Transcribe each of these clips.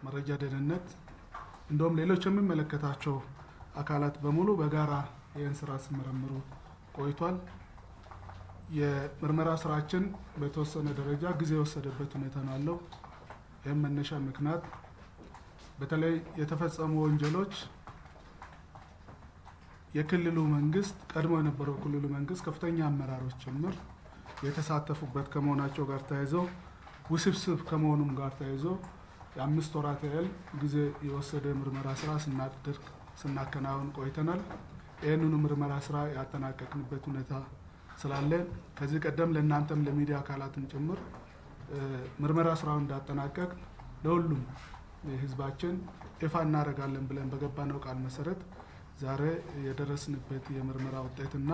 መረጃ ደህንነት እንደውም ሌሎች የሚመለከታቸው አካላት በሙሉ በጋራ ይህን ስራ ሲመረምሩ ቆይቷል። የምርመራ ስራችን በተወሰነ ደረጃ ጊዜ የወሰደበት ሁኔታ ነው ያለው። ይህም መነሻ ምክንያት በተለይ የተፈጸሙ ወንጀሎች የክልሉ መንግስት ቀድሞ የነበረው ክልሉ መንግስት ከፍተኛ አመራሮች ጭምር የተሳተፉበት ከመሆናቸው ጋር ተያይዞ ውስብስብ ከመሆኑም ጋር ተያይዞ የ5 ወራት ያህል ጊዜ የወሰደ ምርመራ ስራ ስናከናውን ቆይተናል። ይህንኑ ምርመራ ስራ ያጠናቀቅንበት ሁኔታ ስላለ ከዚህ ቀደም ለእናንተም ለሚዲያ አካላትም ጭምር ምርመራ ስራውን እንዳጠናቀቅ ለሁሉም ህዝባችን ይፋ እናደርጋለን ብለን በገባነው ቃል መሰረት ዛሬ የደረስንበት የምርመራ ውጤትና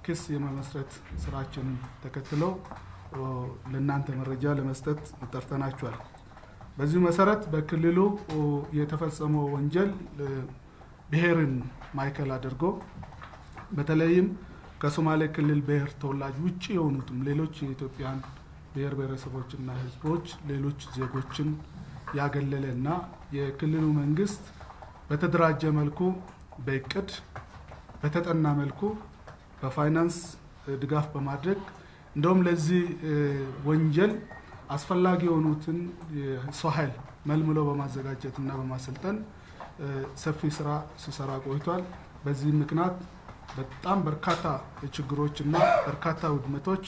ክስ የመመስረት ስራችንን ተከትለው ለእናንተ መረጃ ለመስጠት ጠርተናችኋል። በዚህ መሰረት በክልሉ የተፈጸመው ወንጀል ብሔርን ማዕከል አድርጎ በተለይም ከሶማሌ ክልል ብሔር ተወላጅ ውጪ የሆኑትም ሌሎች የኢትዮጵያን ብሔር ብሔረሰቦችና ህዝቦች ሌሎች ዜጎችን ያገለለና የክልሉ መንግስት በተደራጀ መልኩ በእቅድ በተጠና መልኩ በፋይናንስ ድጋፍ በማድረግ እንደውም ለዚህ ወንጀል አስፈላጊ የሆኑትን የሰው ኃይል መልምሎ በማዘጋጀትና በማሰልጠን ሰፊ ስራ ሲሰራ ቆይቷል። በዚህ ምክንያት በጣም በርካታ ችግሮችና በርካታ ውድመቶች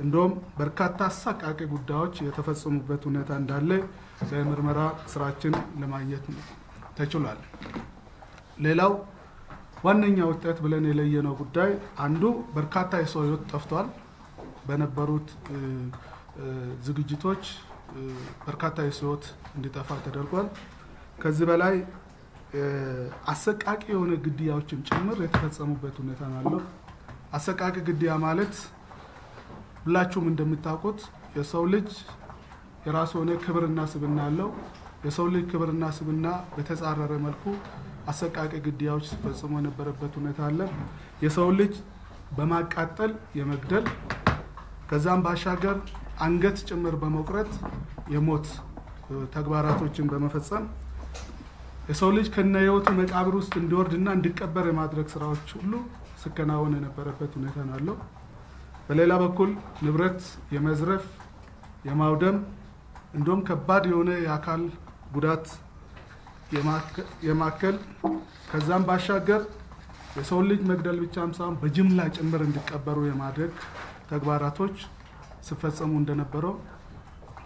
እንደውም በርካታ አሳቃቂ ጉዳዮች የተፈጸሙበት ሁኔታ እንዳለ በምርመራ ስራችን ለማየት ተችሏል። ሌላው ዋነኛ ውጤት ብለን የለየነው ጉዳይ አንዱ በርካታ የሰው ህይወት ጠፍቷል። በነበሩት ዝግጅቶች በርካታ የሰው ህይወት እንዲጠፋ ተደርጓል። ከዚህ በላይ አሰቃቂ የሆነ ግድያዎችም ጭምር የተፈጸሙበት ሁኔታ ነው። አሰቃቂ ግድያ ማለት ሁላችሁም እንደምታውቁት የሰው ልጅ የራሱ ሆነ ክብርና ስብዕና አለው። የሰው ልጅ ክብርና ስብዕና በተጻረረ መልኩ አሰቃቂ ግድያዎች ሲፈጸሙ የነበረበት ሁኔታ አለ። የሰው ልጅ በማቃጠል የመግደል ከዛም ባሻገር አንገት ጭምር በመቁረጥ የሞት ተግባራቶችን በመፈጸም የሰው ልጅ ከነህይወቱ መቃብር ውስጥ እንዲወርድና እንዲቀበር የማድረግ ስራዎች ሁሉ ሲከናወን የነበረበት ሁኔታ ነው። በሌላ በኩል ንብረት የመዝረፍ የማውደም እንደውም ከባድ የሆነ የአካል ጉዳት የማከል ከዛም ባሻገር የሰው ልጅ መግደል ብቻም ሳይሆን በጅምላ ጭምር እንዲቀበሩ የማድረግ ተግባራቶች ሲፈጸሙ እንደነበረው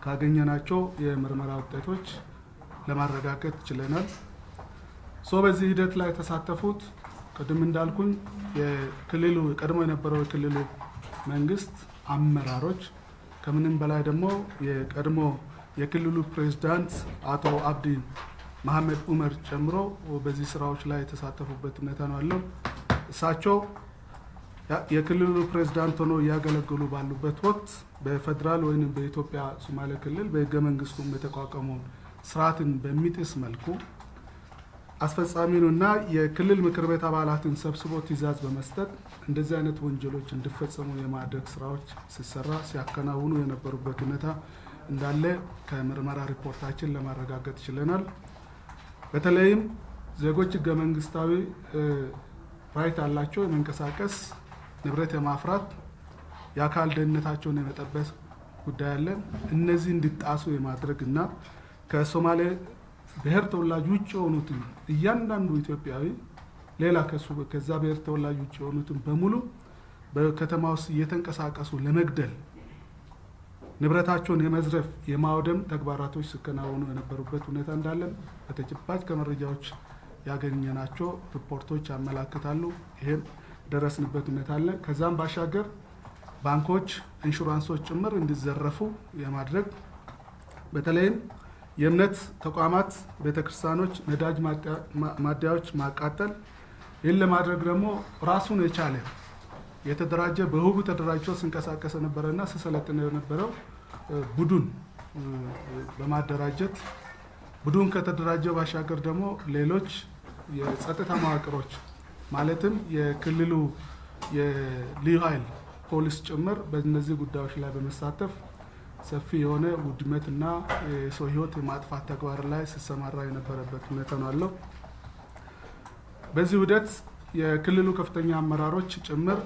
ካገኘናቸው የምርመራ ውጤቶች ለማረጋገጥ ችለናል። በዚህ ሂደት ላይ ተሳተፉት ቀደም እንዳልኩኝ የክልሉ ቀድሞ የነበረው የክልሉ መንግስት አመራሮች ከምንም በላይ ደግሞ የቀድሞ የክልሉ ፕሬዝዳንት አቶ አብዲ መሐመድ ዑመር ጨምሮ በዚህ ስራዎች ላይ የተሳተፉበት ሁኔታ ነው ያለው። እሳቸው የክልሉ ፕሬዝዳንት ሆነው ያገለገሉ ባሉበት ወቅት በፌደራል ወይንም በኢትዮጵያ ሶማሌ ክልል በህገ መንግስቱም የተቋቋመው ስርዓትን በሚጥስ መልኩ አስፈጻሚውና የክልል ምክር ቤት አባላትን ሰብስቦ ትዕዛዝ በመስጠት እንደዚህ አይነት ወንጀሎች እንዲፈጸሙ የማድረግ ስራዎች ሲያከናውኑ የነበሩበት ሁኔታ እንዳለ ከምርመራ ሪፖርታችን ለማረጋገጥ ችለናል። በተለይም ዜጎች ህገ መንግስታዊ ራይት አላቸው የመንቀሳቀስ ንብረት የማፍራት የአካል ደህንነታቸውን የመጠበቅ ጉዳይ አለ። እነዚህ እንዲጣሱ የማድረግና ከሶማሌ ብሔር ተወላጅ ውጭ የሆኑትን እያንዳንዱ ኢትዮጵያዊ ሌላ ከዛ ብሔር ተወላጅ ውጭ የሆኑትን በሙሉ በከተማ ውስጥ እየተንቀሳቀሱ ለመግደል ንብረታቸውን የመዝረፍ የማውደም ተግባራቶች ሲከናወኑ የነበሩበት ሁኔታ እንዳለ በተጨባጭ ከመረጃዎች ያገኘናቸው ሪፖርቶች ያመላክታሉ። ይሄም ደረስንበት ሁኔታ አለ። ከዛም ባሻገር ባንኮች፣ ኢንሹራንሶች ጭምር እንዲዘረፉ የማድረግ በተለይም የእምነት ተቋማት፣ ቤተክርስቲያኖች፣ ነዳጅ ማደያዎች ማቃጠል ይህን ለማድረግ ደግሞ ራሱን የቻለ የተደራጀ በህቡ ተደራጅቶ ሲንቀሳቀስ ነበርና ሲሰለጥን የነበረው ቡድን በማደራጀት ቡድን ከተደራጀ ባሻገር ደግሞ ሌሎች የጸጥታ መዋቅሮች ማለትም የክልሉ የልዩ ኃይል ፖሊስ ጭምር በእነዚህ ጉዳዮች ላይ በመሳተፍ ሰፊ የሆነ ውድመትና የሰው ህይወት የማጥፋት ተግባር ላይ ሲሰማራ የነበረበት ሁኔታ ነው ያለው። በዚህ ሂደት የክልሉ ከፍተኛ አመራሮች ጭምር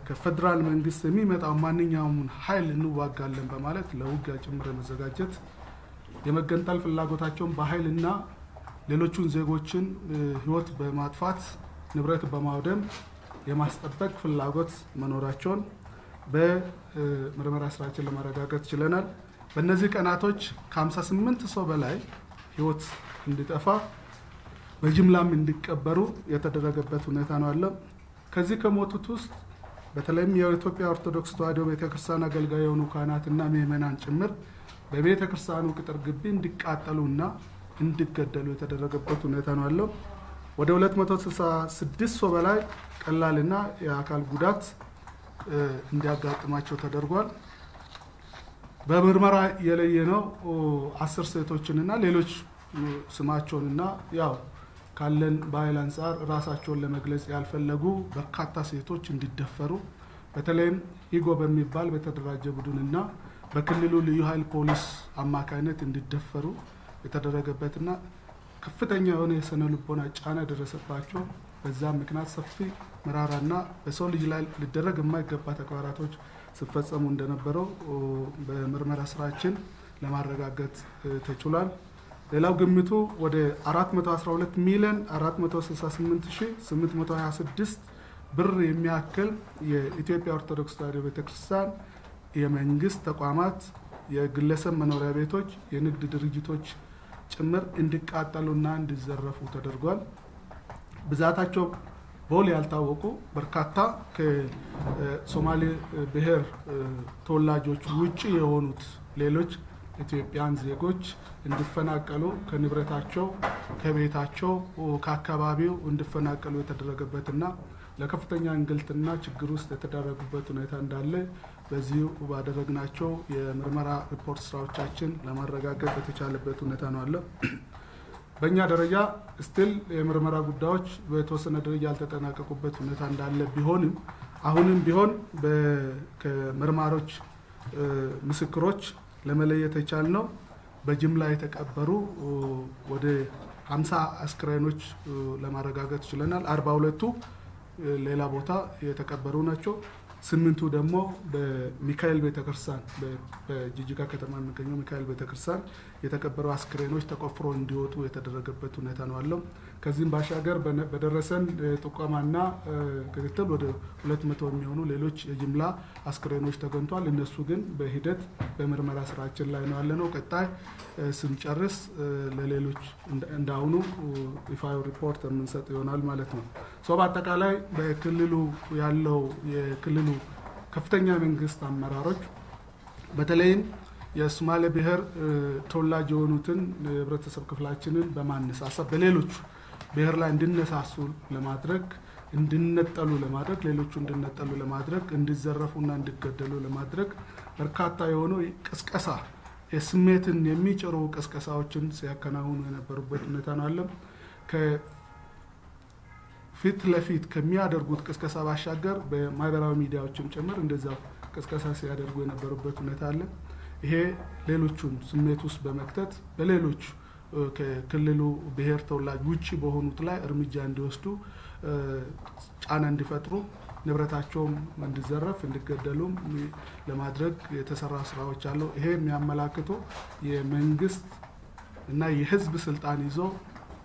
ከፌደራል መንግስት የሚመጣው ማንኛውም ኃይል እንዋጋለን በማለት ለውጊያ ጭምር መዘጋጀት የመገንጠል ፍላጎታቸውን በኃይልና ሌሎቹን ዜጎችን ህይወት በማጥፋት ንብረት በማውደም የማስጠበቅ ፍላጎት መኖራቸውን በምርመራ ስራችን ለማረጋገጥ ችለናል። በእነዚህ ቀናቶች ከ58 ሰው በላይ ህይወት እንዲጠፋ በጅምላም እንዲቀበሩ የተደረገበት ሁኔታ ነው ያለው። ከዚህ ከሞቱት ውስጥ በተለይም የኢትዮጵያ ኦርቶዶክስ ተዋሕዶ ቤተክርስቲያን አገልጋይ የሆኑ ካህናትና ምእመናን ጭምር በቤተክርስቲያኑ ቅጥር ግቢ እንዲቃጠሉና እንዲገደሉ የተደረገበት ሁኔታ ነው ያለው። ወደ 266 ሰው በላይ ቀላልና የአካል ጉዳት እንዲያጋጥማቸው ተደርጓል። በምርመራ የለየነው 10 ሴቶችንና ሌሎች ስማቸውንና ያው ካለን ባህል አንፃር ራሳቸውን ለመግለጽ ያልፈለጉ በርካታ ሴቶች እንዲደፈሩ በተለይም ኢጎ በሚባል በተደራጀ ቡድንና በክልሉ ልዩ ኃይል ፖሊስ አማካይነት እንዲደፈሩ የተደረገበትና ከፍተኛ የሆነ የስነ ልቦና ጫና ደረሰባቸው። በዛ ምክንያት ሰፊ መራራና በሰው ልጅ ላይ ሊደረግ የማይገባ ተግባራቶች ሲፈጸሙ እንደነበረው በምርመራ ስራችን ለማረጋገጥ ተችሏል። ሌላው ግምቱ ወደ 412,468,826 ብር የሚያክል የኢትዮጵያ ኦርቶዶክስ ተዋሕዶ ቤተክርስቲያን የመንግስት ተቋማት፣ የግለሰብ መኖሪያ ቤቶች፣ የንግድ ድርጅቶች ጭምር እንዲቃጠሉና እንዲዘረፉ ተደርጓል። ብዛታቸው በውል ያልታወቁ በርካታ ከሶማሌ ብሔር ተወላጆች ውጪ የሆኑት ሌሎች ኢትዮጵያን ዜጎች እንዲፈናቀሉ ከንብረታቸው ከቤታቸው ከአካባቢው እንዲፈናቀሉ የተደረገበትና ለከፍተኛ እንግልትና ችግር ውስጥ የተደረጉበት ሁኔታ እንዳለ በዚህ ባደረግናቸው የምርመራ ሪፖርት ስራዎቻችን ለማረጋገጥ የተቻለበት ሁኔታ ነው አለ። በእኛ ደረጃ ስቲል የምርመራ ጉዳዮች በተወሰነ ደረጃ ያልተጠናቀቁበት ሁኔታ እንዳለ ቢሆንም አሁንም ቢሆን ከመርማሮች ምስክሮች ለመለየት የቻልነው በጅምላ የተቀበሩ ወደ 50 አስክሬኖች ለማረጋገጥ ችለናል። 42ቱ ሌላ ቦታ የተቀበሩ ናቸው። 8ቱ ደግሞ በሚካኤል ቤተክርስቲያን በጂጂጋ ከተማ የሚገኘው ሚካኤል ቤተክርስቲያን የተቀበሩ አስክሬኖች ተቆፍሮ እንዲወጡ የተደረገበት ሁኔታ ነው አለው። ከዚህም ባሻገር በደረሰን ጥቆማና ክትትል ወደ 200 የሚሆኑ ሌሎች የጅምላ አስክሬኖች ተገኝቷል። እነሱ ግን በሂደት በምርመራ ስራችን ላይ ነው ያለነው። ቀጣይ ስንጨርስ ለሌሎች እንዳሁኑ ይፋዊ ሪፖርት የምንሰጥ ይሆናል ማለት ነው። በአጠቃላይ በክልሉ ያለው የክልሉ ከፍተኛ መንግስት አመራሮች በተለይም የሶማሌ ብሔር ተወላጅ የሆኑትን የህብረተሰብ ክፍላችንን በማነሳሳት በሌሎች ብሔር ላይ እንዲነሳሱ ለማድረግ እንዲነጠሉ ለማድረግ ሌሎቹ እንዲነጠሉ ለማድረግ እንዲዘረፉና እንዲገደሉ ለማድረግ በርካታ የሆኑ ቅስቀሳ የስሜትን የሚጭሩ ቅስቀሳዎችን ሲያከናውኑ የነበሩበት ሁኔታ ነው አለ። ፊት ለፊት ከሚያደርጉት ቅስቀሳ ባሻገር በማህበራዊ ሚዲያዎችም ጭምር እንደዛው ቅስቀሳ ሲያደርጉ የነበሩበት ሁኔታ አለ። ይሄ ሌሎቹን ስሜት ውስጥ በመክተት በሌሎች ከክልሉ ብሔር ተወላጅ ውጪ በሆኑት ላይ እርምጃ እንዲወስዱ ጫና እንዲፈጥሩ ንብረታቸውም እንዲዘረፍ እንዲገደሉ ለማድረግ የተሰራ ስራዎች አሉ። ይሄ የሚያመላክተው የመንግስት እና የህዝብ ስልጣን ይዞ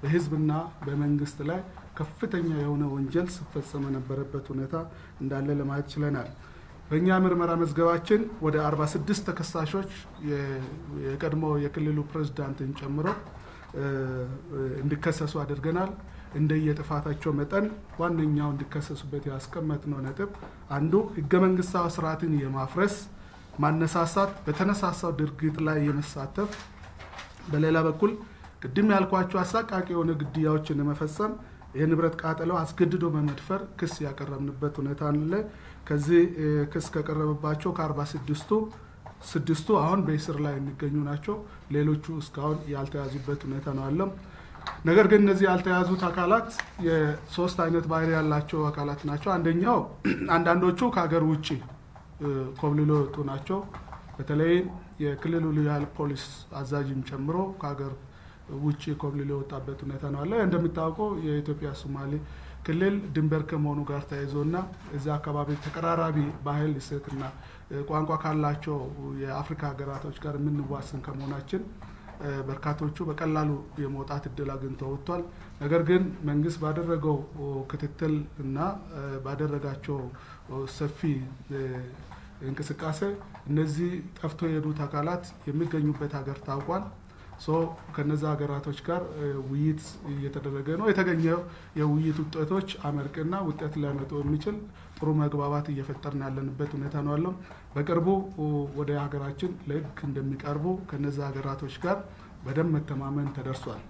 በህዝብና በመንግስት ላይ ከፍተኛ የሆነ ወንጀል ሲፈጸም የነበረበት ሁኔታ እንዳለ ለማየት ችለናል። በእኛ ምርመራ መዝገባችን ወደ 46 ተከሳሾች የቀድሞ የክልሉ ፕሬዝዳንትን ጨምሮ እንዲከሰሱ አድርገናል። እንደየጥፋታቸው መጠን ዋነኛው እንዲከሰሱበት ያስቀመጥነው ነጥብ አንዱ ህገ መንግስታዊ ስርዓትን የማፍረስ ማነሳሳት፣ በተነሳሳው ድርጊት ላይ የመሳተፍ፣ በሌላ በኩል ቅድም ያልኳቸው አሳቃቂ የሆነ ግድያዎችን ለመፈጸም የንብረት ቃጠለው አስገድዶ በመድፈር ክስ ያቀረብንበት ሁኔታ አለ። ከዚህ ክስ ከቀረበባቸው ከ46ቱ አሁን በእስር ላይ የሚገኙ ናቸው። ሌሎቹ እስካሁን ያልተያዙበት ሁኔታ ነው አለ። ነገር ግን እነዚህ ያልተያዙት አካላት የሶስት አይነት ባህሪ ያላቸው አካላት ናቸው። አንደኛው አንዳንዶቹ ከሀገር ውጪ ኮብልሎ ወጡ ናቸው። በተለይ የክልሉ ልዩ ኃይል ፖሊስ አዛዥም ጨምሮ ከሀገር ውጪ ኮብልሎ የወጣበት ሁኔታ ነው አለ። እንደምታውቀው የኢትዮጵያ ሶማሌ ክልል ድንበር ከመሆኑ ጋር ተያይዞና እዛ አካባቢ ተቀራራቢ ባህል እሴትና ቋንቋ ካላቸው የአፍሪካ ሀገራቶች ጋር የምንዋሰን ከመሆናችን በርካቶቹ በቀላሉ የመውጣት እድል አግኝተው ወጥቷል። ነገር ግን መንግስት ባደረገው ክትትል እና ባደረጋቸው ሰፊ እንቅስቃሴ እነዚህ ጠፍቶ የሄዱት አካላት የሚገኙበት ሀገር ታውቋል። ከነዛ ሀገራቶች ጋር ውይይት እየተደረገ ነው። የተገኘው የውይይት ውጤቶች አመርቅና ውጤት ሊያመጡ የሚችል ጥሩ መግባባት እየፈጠርን ያለንበት ሁኔታ ነው ያለው። በቅርቡ ወደ ሀገራችን ለህግ እንደሚቀርቡ ከነዛ ሀገራቶች ጋር በደንብ መተማመን ተደርሷል።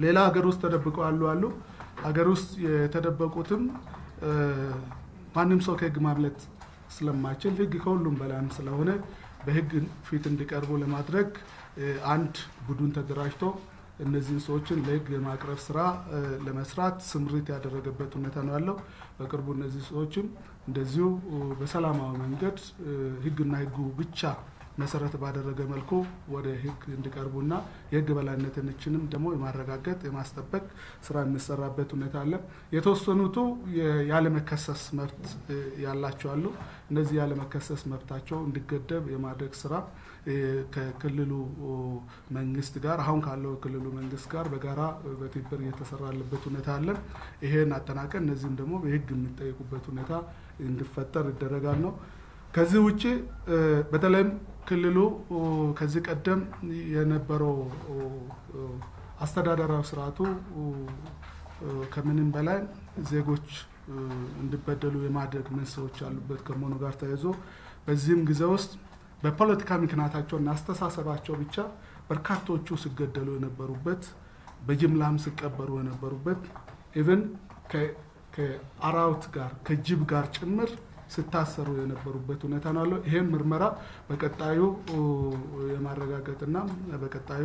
ሌላ ሀገር ውስጥ ተደብቀው አሉ ሀገር ውስጥ የተደበቁትም ማንም ሰው ከህግ ማምለጥ ስለማይችል ህግ ከሁሉም በላይም ስለሆነ በህግ ፊት እንዲቀርቡ ለማድረግ አንድ ቡድን ተደራጅቶ እነዚህን ሰዎችን ለህግ የማቅረብ ስራ ለመስራት ስምሪት ያደረገበት ሁኔታ ነው ያለው። በቅርቡ እነዚህ ሰዎችም እንደዚሁ በሰላማዊ መንገድ ህግና ህጉ ብቻ መሰረት ባደረገ መልኩ ወደ ህግ እንዲቀርቡና የህግ በላይነትንም ደግሞ የማረጋገጥ የማስጠበቅ ስራ የሚሰራበት ሁኔታ አለ። የተወሰኑቱ ያለ መከሰስ መብት ያላቸው አሉ። እነዚህ ያለ መከሰስ መብታቸው እንዲገደብ የማድረግ ስራ ከክልሉ መንግስት ጋር አሁን ካለው ክልሉ መንግስት ጋር በጋራ በትብብር እየተሰራ ያለበት ሁኔታ አለ። ይሄን አጠናቀን እነዚህም ደግሞ በህግ የሚጠይቁበት ሁኔታ እንዲፈጠር ይደረጋል ነው። ከዚህ ውጪ በተለይም ክልሉ ከዚህ ቀደም የነበረው አስተዳደራዊ ስርዓቱ ከምንም በላይ ዜጎች እንዲበደሉ የማድረግ መንስኤዎች ያሉበት ከመሆኑ ጋር ተያይዞ በዚህም ጊዜ ውስጥ በፖለቲካ ምክንያታቸውና አስተሳሰባቸው ብቻ በርካቶቹ ሲገደሉ የነበሩበት በጅምላም ሲቀበሩ የነበሩበት ኢቭን ከአራዊት ጋር ከጅብ ጋር ጭምር ስታሰሩ የነበሩበት ሁኔታ ነው ያለው። ይሄን ምርመራ በቀጣዩ የማረጋገጥና በቀጣዩ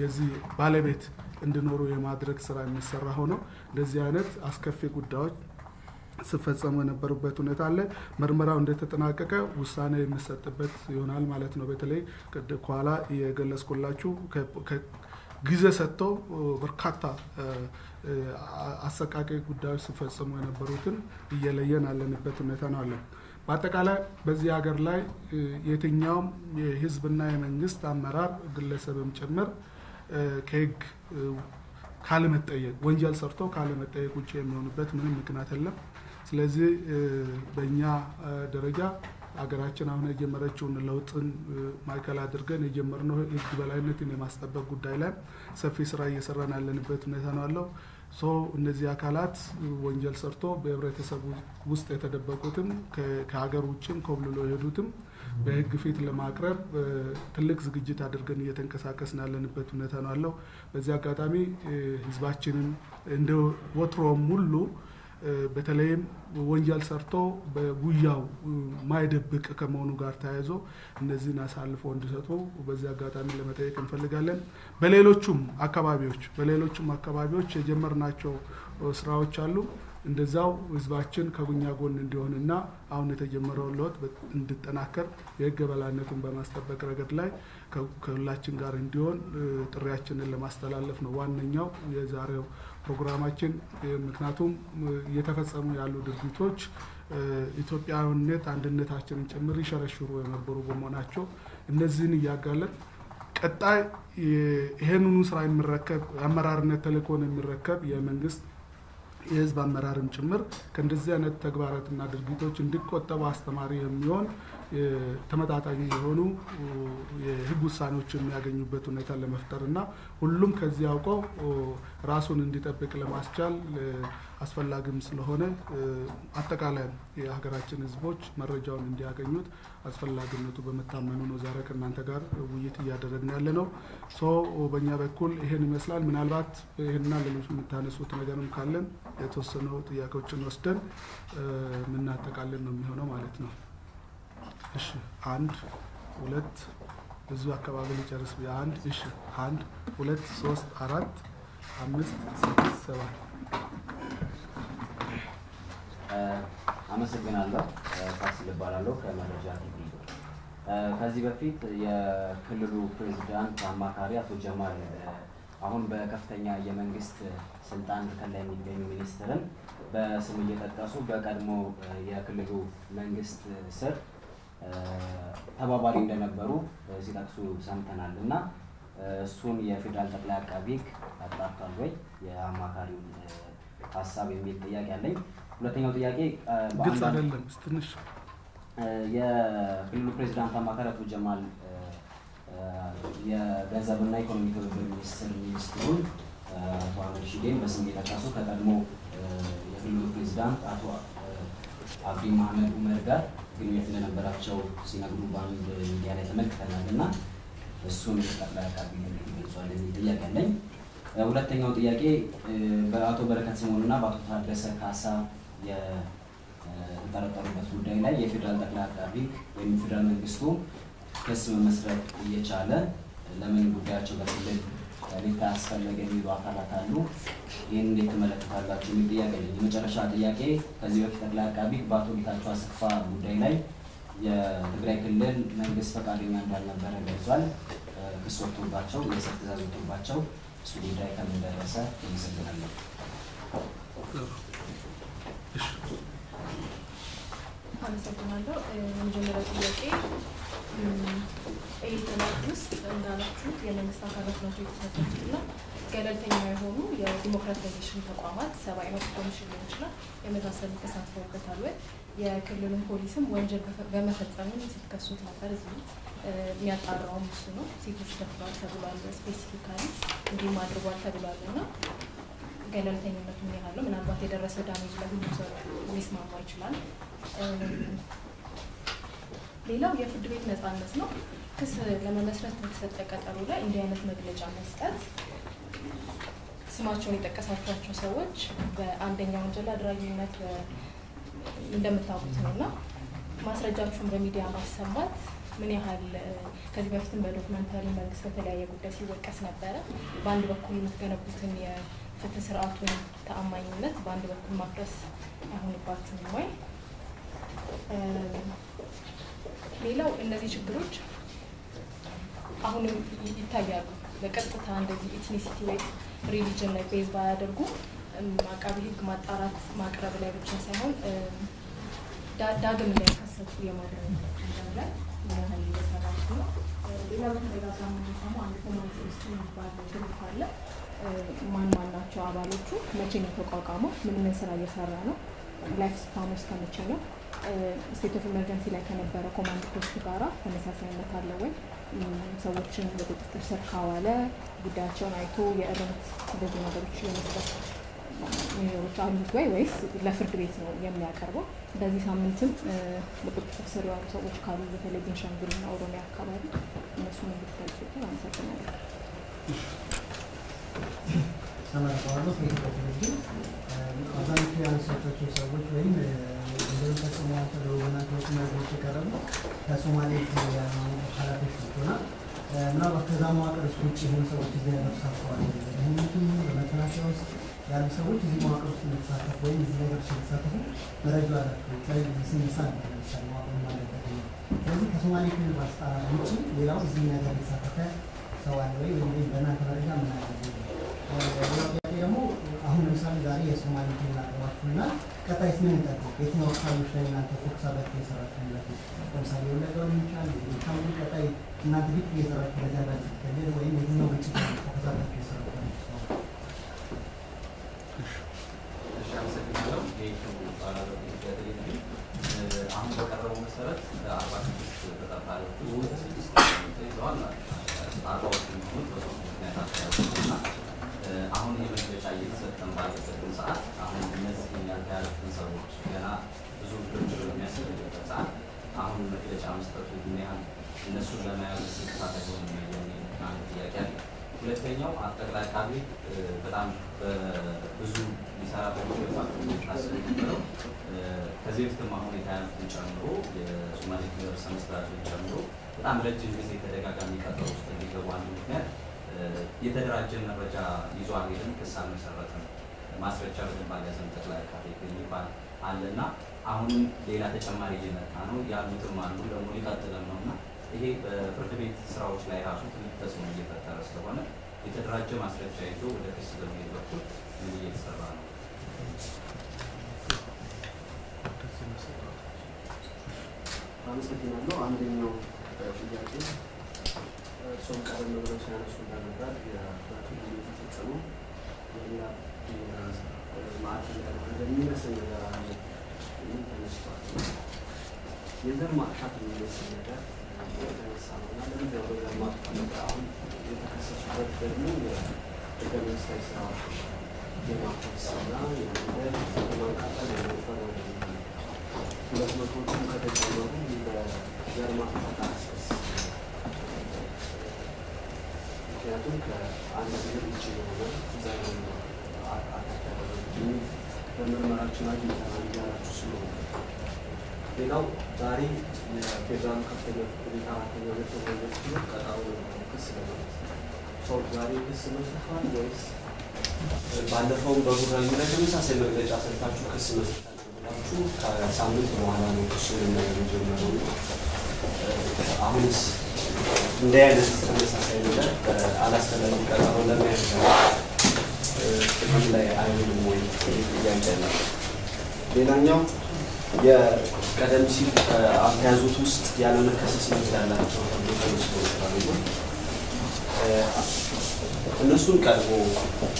የዚህ ባለቤት እንዲኖሩ የማድረግ ስራ የሚሰራ ሆኖ እንደዚህ አይነት አስከፊ ጉዳዮች ሲፈጸሙ የነበሩበት ሁኔታ አለ። ምርመራው እንደተጠናቀቀ ውሳኔ የሚሰጥበት ይሆናል ማለት ነው። በተለይ ከኋላ የገለጽኩላችሁ ጊዜ ሰጥቶ በርካታ አሰቃቂ ጉዳዮች ሲፈጸሙ የነበሩትን እየለየን ያለንበት ሁኔታ ነው አለ። በአጠቃላይ በዚህ ሀገር ላይ የትኛውም የህዝብና የመንግስት አመራር ግለሰብም ጭምር ከህግ ካለመጠየቅ ወንጀል ሰርቶ ካለመጠየቅ ውጪ የሚሆንበት ምንም ምክንያት የለም። ስለዚህ በእኛ ደረጃ ሀገራችን አሁን የጀመረችውን ለውጥን ማዕከል አድርገን የጀመርነው ህግ በላይነትን የማስጠበቅ ጉዳይ ላይ ሰፊ ስራ እየሰራን ያለንበት ሁኔታ ነው ያለው። እነዚህ አካላት ወንጀል ሰርቶ በህብረተሰቡ ውስጥ የተደበቁትም ከሀገር ውጭም ኮብልሎ የሄዱትም በህግ ፊት ለማቅረብ ትልቅ ዝግጅት አድርገን እየተንቀሳቀስን ያለንበት ሁኔታ ነው ያለው። በዚህ አጋጣሚ ህዝባችንን እንደ ወትሮም ሁሉ በተለይም ወንጀል ሰርቶ በጉያው ማይደብቅ ከመሆኑ ጋር ተያይዞ እነዚህን አሳልፎ እንዲሰጡ በዚህ አጋጣሚ ለመጠየቅ እንፈልጋለን። በሌሎችም አካባቢዎች የጀመርናቸው ስራዎች አሉ። እንደዛው ህዝባችን ከጉኛ ጎን እንዲሆንና አሁን የተጀመረው ለውጥ እንዲጠናከር የህግ በላይነቱን በማስጠበቅ ረገድ ላይ ከሁላችን ጋር እንዲሆን ጥሪያችንን ለማስተላለፍ ነው ዋነኛው የዛሬው ፕሮግራማችን። ምክንያቱም እየተፈጸሙ ያሉ ድርጊቶች ኢትዮጵያዊነት አንድነታችንን ጭምር ይሸረሽሩ የነበሩ በመሆናቸው እነዚህን እያጋለጥ ቀጣይ ይሄንኑ ስራ የሚረከብ አመራርነት ተልእኮን የሚረከብ የመንግስት የህዝብ አመራርም ጭምር ከእንደዚህ አይነት ተግባራትና ድርጊቶች እንዲቆጠቡ አስተማሪ የሚሆን ተመጣጣኝ የሆኑ የህግ ውሳኔዎች የሚያገኙበት ሁኔታ ለመፍጠርና ሁሉም ከዚህ አውቀው ራሱን እንዲጠብቅ ለማስቻል አስፈላጊም ስለሆነ አጠቃላይ የሀገራችን ህዝቦች መረጃውን እንዲያገኙት አስፈላጊነቱ በመታመኑ ነው ዛሬ ከእናንተ ጋር ውይይት እያደረግን ያለነው። በእኛ በኩል ይሄን ይመስላል። ምናልባት ይሄንና ሌሎች የምታነሱት ነገርም ካለን የተወሰኑ ጥያቄዎችን ወስደን ምናጠቃለን ነው የሚሆነው ማለት ነው። እሺ 1 2 ብዙ አካባቢ ሊጨርስ 1 እሺ 1 2 3 4 5 6 7 አመሰግናለሁ። ፋሲል ይባላል ከመረጃ ቲቪ። ከዚህ በፊት የክልሉ ፕሬዝዳንት አማካሪ አቶ ጀማል አሁን በከፍተኛ የመንግስት ስልጣን ላይ የሚገኙ ሚኒስትርን በስም እየጠቀሱ በቀድሞ የክልሉ መንግስት ስር ተባባሪ እንደነበሩ ሲጠቅሱ ሰምተናል እና እሱን የፌደራል ጠቅላይ አቃቤ ሕግ አጣርቷል ወይ የአማካሪውን ሀሳብ የሚል ጥያቄ አለኝ። ሁለተኛው ጥያቄ ግልጽ አይደለም ትንሽ የክልሉ ፕሬዝዳንት አማካሪ አቶ ጀማል የገንዘብና ኢኮኖሚ ትብብር ሚኒስትሩን አቶ አህመድ ሺዴን በስም እየጠቀሱ ከቀድሞ የክልሉ ፕሬዝዳንት አቶ አብዲ መሐመድ ዑመር ጋር ግንኙነት እንደነበራቸው ሲነግሩ በአንድ ሚዲያ ላይ ተመልክተናል እና እሱን ጠቅላይ አቃቤ ሕግ ገልጿል የሚል ጥያቄ አለኝ። ሁለተኛው ጥያቄ በአቶ በረከት ስምኦንና በአቶ ታደሰ ካሳ የተጠረጠሩበት ጉዳይ ላይ የፌደራል ጠቅላይ አቃቤ ሕግ ወይም ፌደራል መንግስቱ ክስ መመስረት እየቻለ ለምን ጉዳያቸው በክልል ሊታይ አስፈለገ የሚሉ አካላት አሉ። ይህን እንዴት ትመለከታላችሁ የሚል ጥያቄ አለኝ። የመጨረሻ ጥያቄ ከዚህ በፊት ጠቅላይ አቃቤ ሕግ በአቶ ጌታቸው አሰፋ ጉዳይ ላይ የትግራይ ክልል መንግስት ፈቃደኛ እንዳልነበረ ገልጿል። ክስ ወጥቶባቸው የእስር ትዕዛዝ ወጥቶባቸው እሱ ጉዳይ ከምን ደረሰ? ይመስገናለሁ። አመሰግናለሁ። የመጀመሪያው ጥያቄ ጥናት ውስጥ እንዳላችሁት የመንግስት አካላት ናቸው የተሳተፉትና ገለልተኛ የሆኑ የዲሞክራታይዜሽን ተቋማት ሰብአዊ መብት ኮሚሽን ሊሆን ይችላል የመሳሰሉ ተሳትፈውበታል ወይ? የክልሉን ፖሊስም ወንጀል በመፈጸም ሲከሱት ነበር። እዚህ የሚያጣራውም እሱ ነው። ሴቶች ደፍረዋል ተብሏል፣ ስፔሲፊካሊ እንዲህም አድርጓል ተብሏል እና ገለልተኝነቱ ምን ያህል ነው? ምናልባት የደረሰው ዳሜጅ ለሁሉም ሰው ሊስማማ ይችላል። ሌላው የፍርድ ቤት ነፃነት ነው። ክስ ለመመስረት በተሰጠ ቀጠሮ ላይ እንዲህ አይነት መግለጫ መስጠት ስማቸውን የጠቀሳቸዋቸው ሰዎች በአንደኛ ወንጀል አድራጊነት እንደምታውቁት ነው እና ማስረጃችሁን በሚዲያ ማሰማት ምን ያህል ከዚህ በፊትም በዶክመንታሪ መንግስት በተለያየ ጉዳይ ሲወቀስ ነበረ። በአንድ በኩል የምትገነቡትን የፍትህ ስርዓቱን ተአማኝነት በአንድ በኩል ማፍረስ አይሆንባችሁም ወይ? ሌላው እነዚህ ችግሮች አሁንም ይታያሉ። በቀጥታ እንደዚህ ኢትኒሲቲ ወይ ሪሊጅን ላይ ቤዝ ባያደርጉ አቃቤ ሕግ ማጣራት ማቅረብ ላይ ብቻ ሳይሆን ዳግም እንዳይከሰቱ የማድረግ ላይ ያህል እየሰራችሁ ነው። ሌላ በተደጋጋሚ የሚሰማው አንድ ኮማንድ ፖስት የሚባል ግሩፕ አለ። ማን ናቸው አባሎቹ? መቼ ነው የተቋቋመው? ምን ስራ እየሰራ ነው? ላይፍ ስፓኑ እስከ መቼ ነው? ስቴት ኦፍ ኢመርጀንሲ ላይ ከነበረ ኮማንድ ፖስት ጋራ ተመሳሳይነት አለ ወይ? ሰዎችን በቁጥጥር ስር ካዋለ ጉዳያቸውን አይቶ የእርምት እንደዚህ ነገሮች የመስጠት ነገሮች አሉት ወይ ወይስ ለፍርድ ቤት ነው የሚያቀርበው? በዚህ ሳምንትም በቁጥጥር ስር ያሉ ሰዎች ካሉ በተለይ ቤንሻንጉልና ኦሮሚያ አካባቢ እነሱን እንድትገልጹልን አመሰግናለሁ። ሰማያዊ ከኢትዮጵያ አብዛኞቹ ያነሳቸው ሰዎች ወይም እንደዚህ ተጽዕኖ በናቶች ነገሮች የቀረቡ ከሶማሌ ኃላፊዎች ናቸውና ምናልባት ከዛ መዋቅር ውጭ የሆኑ ሰዎች እዚህ ነገር ተሳትፈዋል። ይህንቱም በመከላከያ ውስጥ ያሉ ሰዎች እዚህ መዋቅር ውስጥ እንደተሳተፉ ወይም እዚህ ነገር ውስጥ የተሳተፉ መረጃ አላቸው። ላይ ስንሳ ነበር ለምሳሌ መዋቅር ማለበት ነው። ስለዚህ ከሶማሌ ክልል ባለስልጣናት ውጭ ሌላው እዚህ ነገር የተሳተፈ ሰው አለ ወይ ወይም በእናንተ መረጃ ምን አለ? ደግሞ አሁን ለምሳሌ ዛሬ የሶማሌ ክልል አቅርባችሁና ቀጣይስ ምን እንጠብቅ? የትኛው አካባቢዎች ላይ እናንተ ፎከስ አድርጋችሁ እየሰራችሁበት? ለምሳሌ ወለጋው ሊሆን ይችላል። ታውቁ ቀጣይ እናንተ ቢት እየሰራችሁ ለዛባችሁ ክልል ወይም የትኛው ግጭት ፎከስ አድርጋችሁ እየሰራችሁ? አሁን በቀረበው መሰረት 46 ተጠርጣሪዎች ውስጥ 6 ተይዘዋል። 40 የሚሆኑት በሶስት ምክንያት ተያዙና አሁን የመግለጫ እየተሰጠን ባለበትን ሰዓት አሁን እነዚህ ያልተያዙትን ሰዎች ገና ብዙ ድርድር በሚያስፈልግበት ሰዓት አሁን መግለጫ መስጠቱ ምን ያህል እነሱን ለመያዝ እንቅፋት አይሆንም የሚል አንድ ጥያቄ አለ። ሁለተኛው ጠቅላይ አቃቤ በጣም ብዙ ሊሰራ በሚገባ ታስብ የነበረው ከዚህ በፊትም አሁን የተያዙትን ጨምሮ የሶማሌ ክልል ርዕሰ መስተዳድርን ጨምሮ በጣም ረጅም ጊዜ ተደጋጋሚ ቀጠሮ ውስጥ እንዲገቡ አንዱ ምክንያት የተደራጀ መረጃ ይዞ አልሄድም፣ ክስ አልመሰረትም፣ ማስረጃ በደንብ አልያዘም ጠቅላይ አቃቤ ሕግ የሚባል አለና አሁንም ሌላ ተጨማሪ እየመጣ ነው። ያሉትም አሉ ደግሞ ሊቀጥልም ነውና ይሄ በፍርድ ቤት ስራዎች ላይ ራሱ ትልቅ ተጽዕኖ እየፈጠረ ስለሆነ የተደራጀ ማስረጃ ይዞ ወደ ክስ በሚሄድ በኩል ምን እየተሰራ ነው? አመሰግናለሁ። አንደኛው ጥያቄ እርሶም ቀደም ብለው ሲያነሱ እንደነበር የበፊት የተፈጸመው የሌላ ማዕከል ያደረገ የሚመስል ነገር አለ የሚል ተነስቷል። የዘር ማጥፋት የሚመስል ነገር የተነሳ ነው እና ለምንድን ነው በዘር ማጥፋት አሁን የተከሰሱበት ደግሞ የህገ መንግስታዊ ስርዓት የማፍረስና የመንገድ የማቃጠል የመድፈር ወደ 200ዎቹ ከተጨመሩ በዘር ማጥፋት አያስከስ ምክንያቱም ከአንድ ብሔር ውጭ የሆነ ዘር አታክ ያደረጉ በምርመራችን አግኝተናል እያላችሁ ስለሆነ ሌላው ዛሬ የፌዴራል ከፍተኛ ፍርድ ቤት 4ኛ ዓመት ወንጀል ችሎት ቀጠሮ ክስ ለማለት ሰው ዛሬ ክስ መስርቷል ወይስ ባለፈውም በጉራዩ ላይ ተመሳሳይ መግለጫ ሰጥታችሁ ክስ መስርታችሁ ብላችሁ ከሳምንት በኋላ ነው ክሱን የጀመረው? አሁንስ እንደ አይነት ተመሳሳይ ነገር አላስፈላጊ ቀጠሮ ለመያዝ ጥቅም ላይ አይውልም ወይ ጥያቄ ነው። ሌላኛው የቀደም ሲል ከአያዙት ውስጥ ያለመከሰስ መብት ያላቸው ተነስተዋል። እነሱን ቀድሞ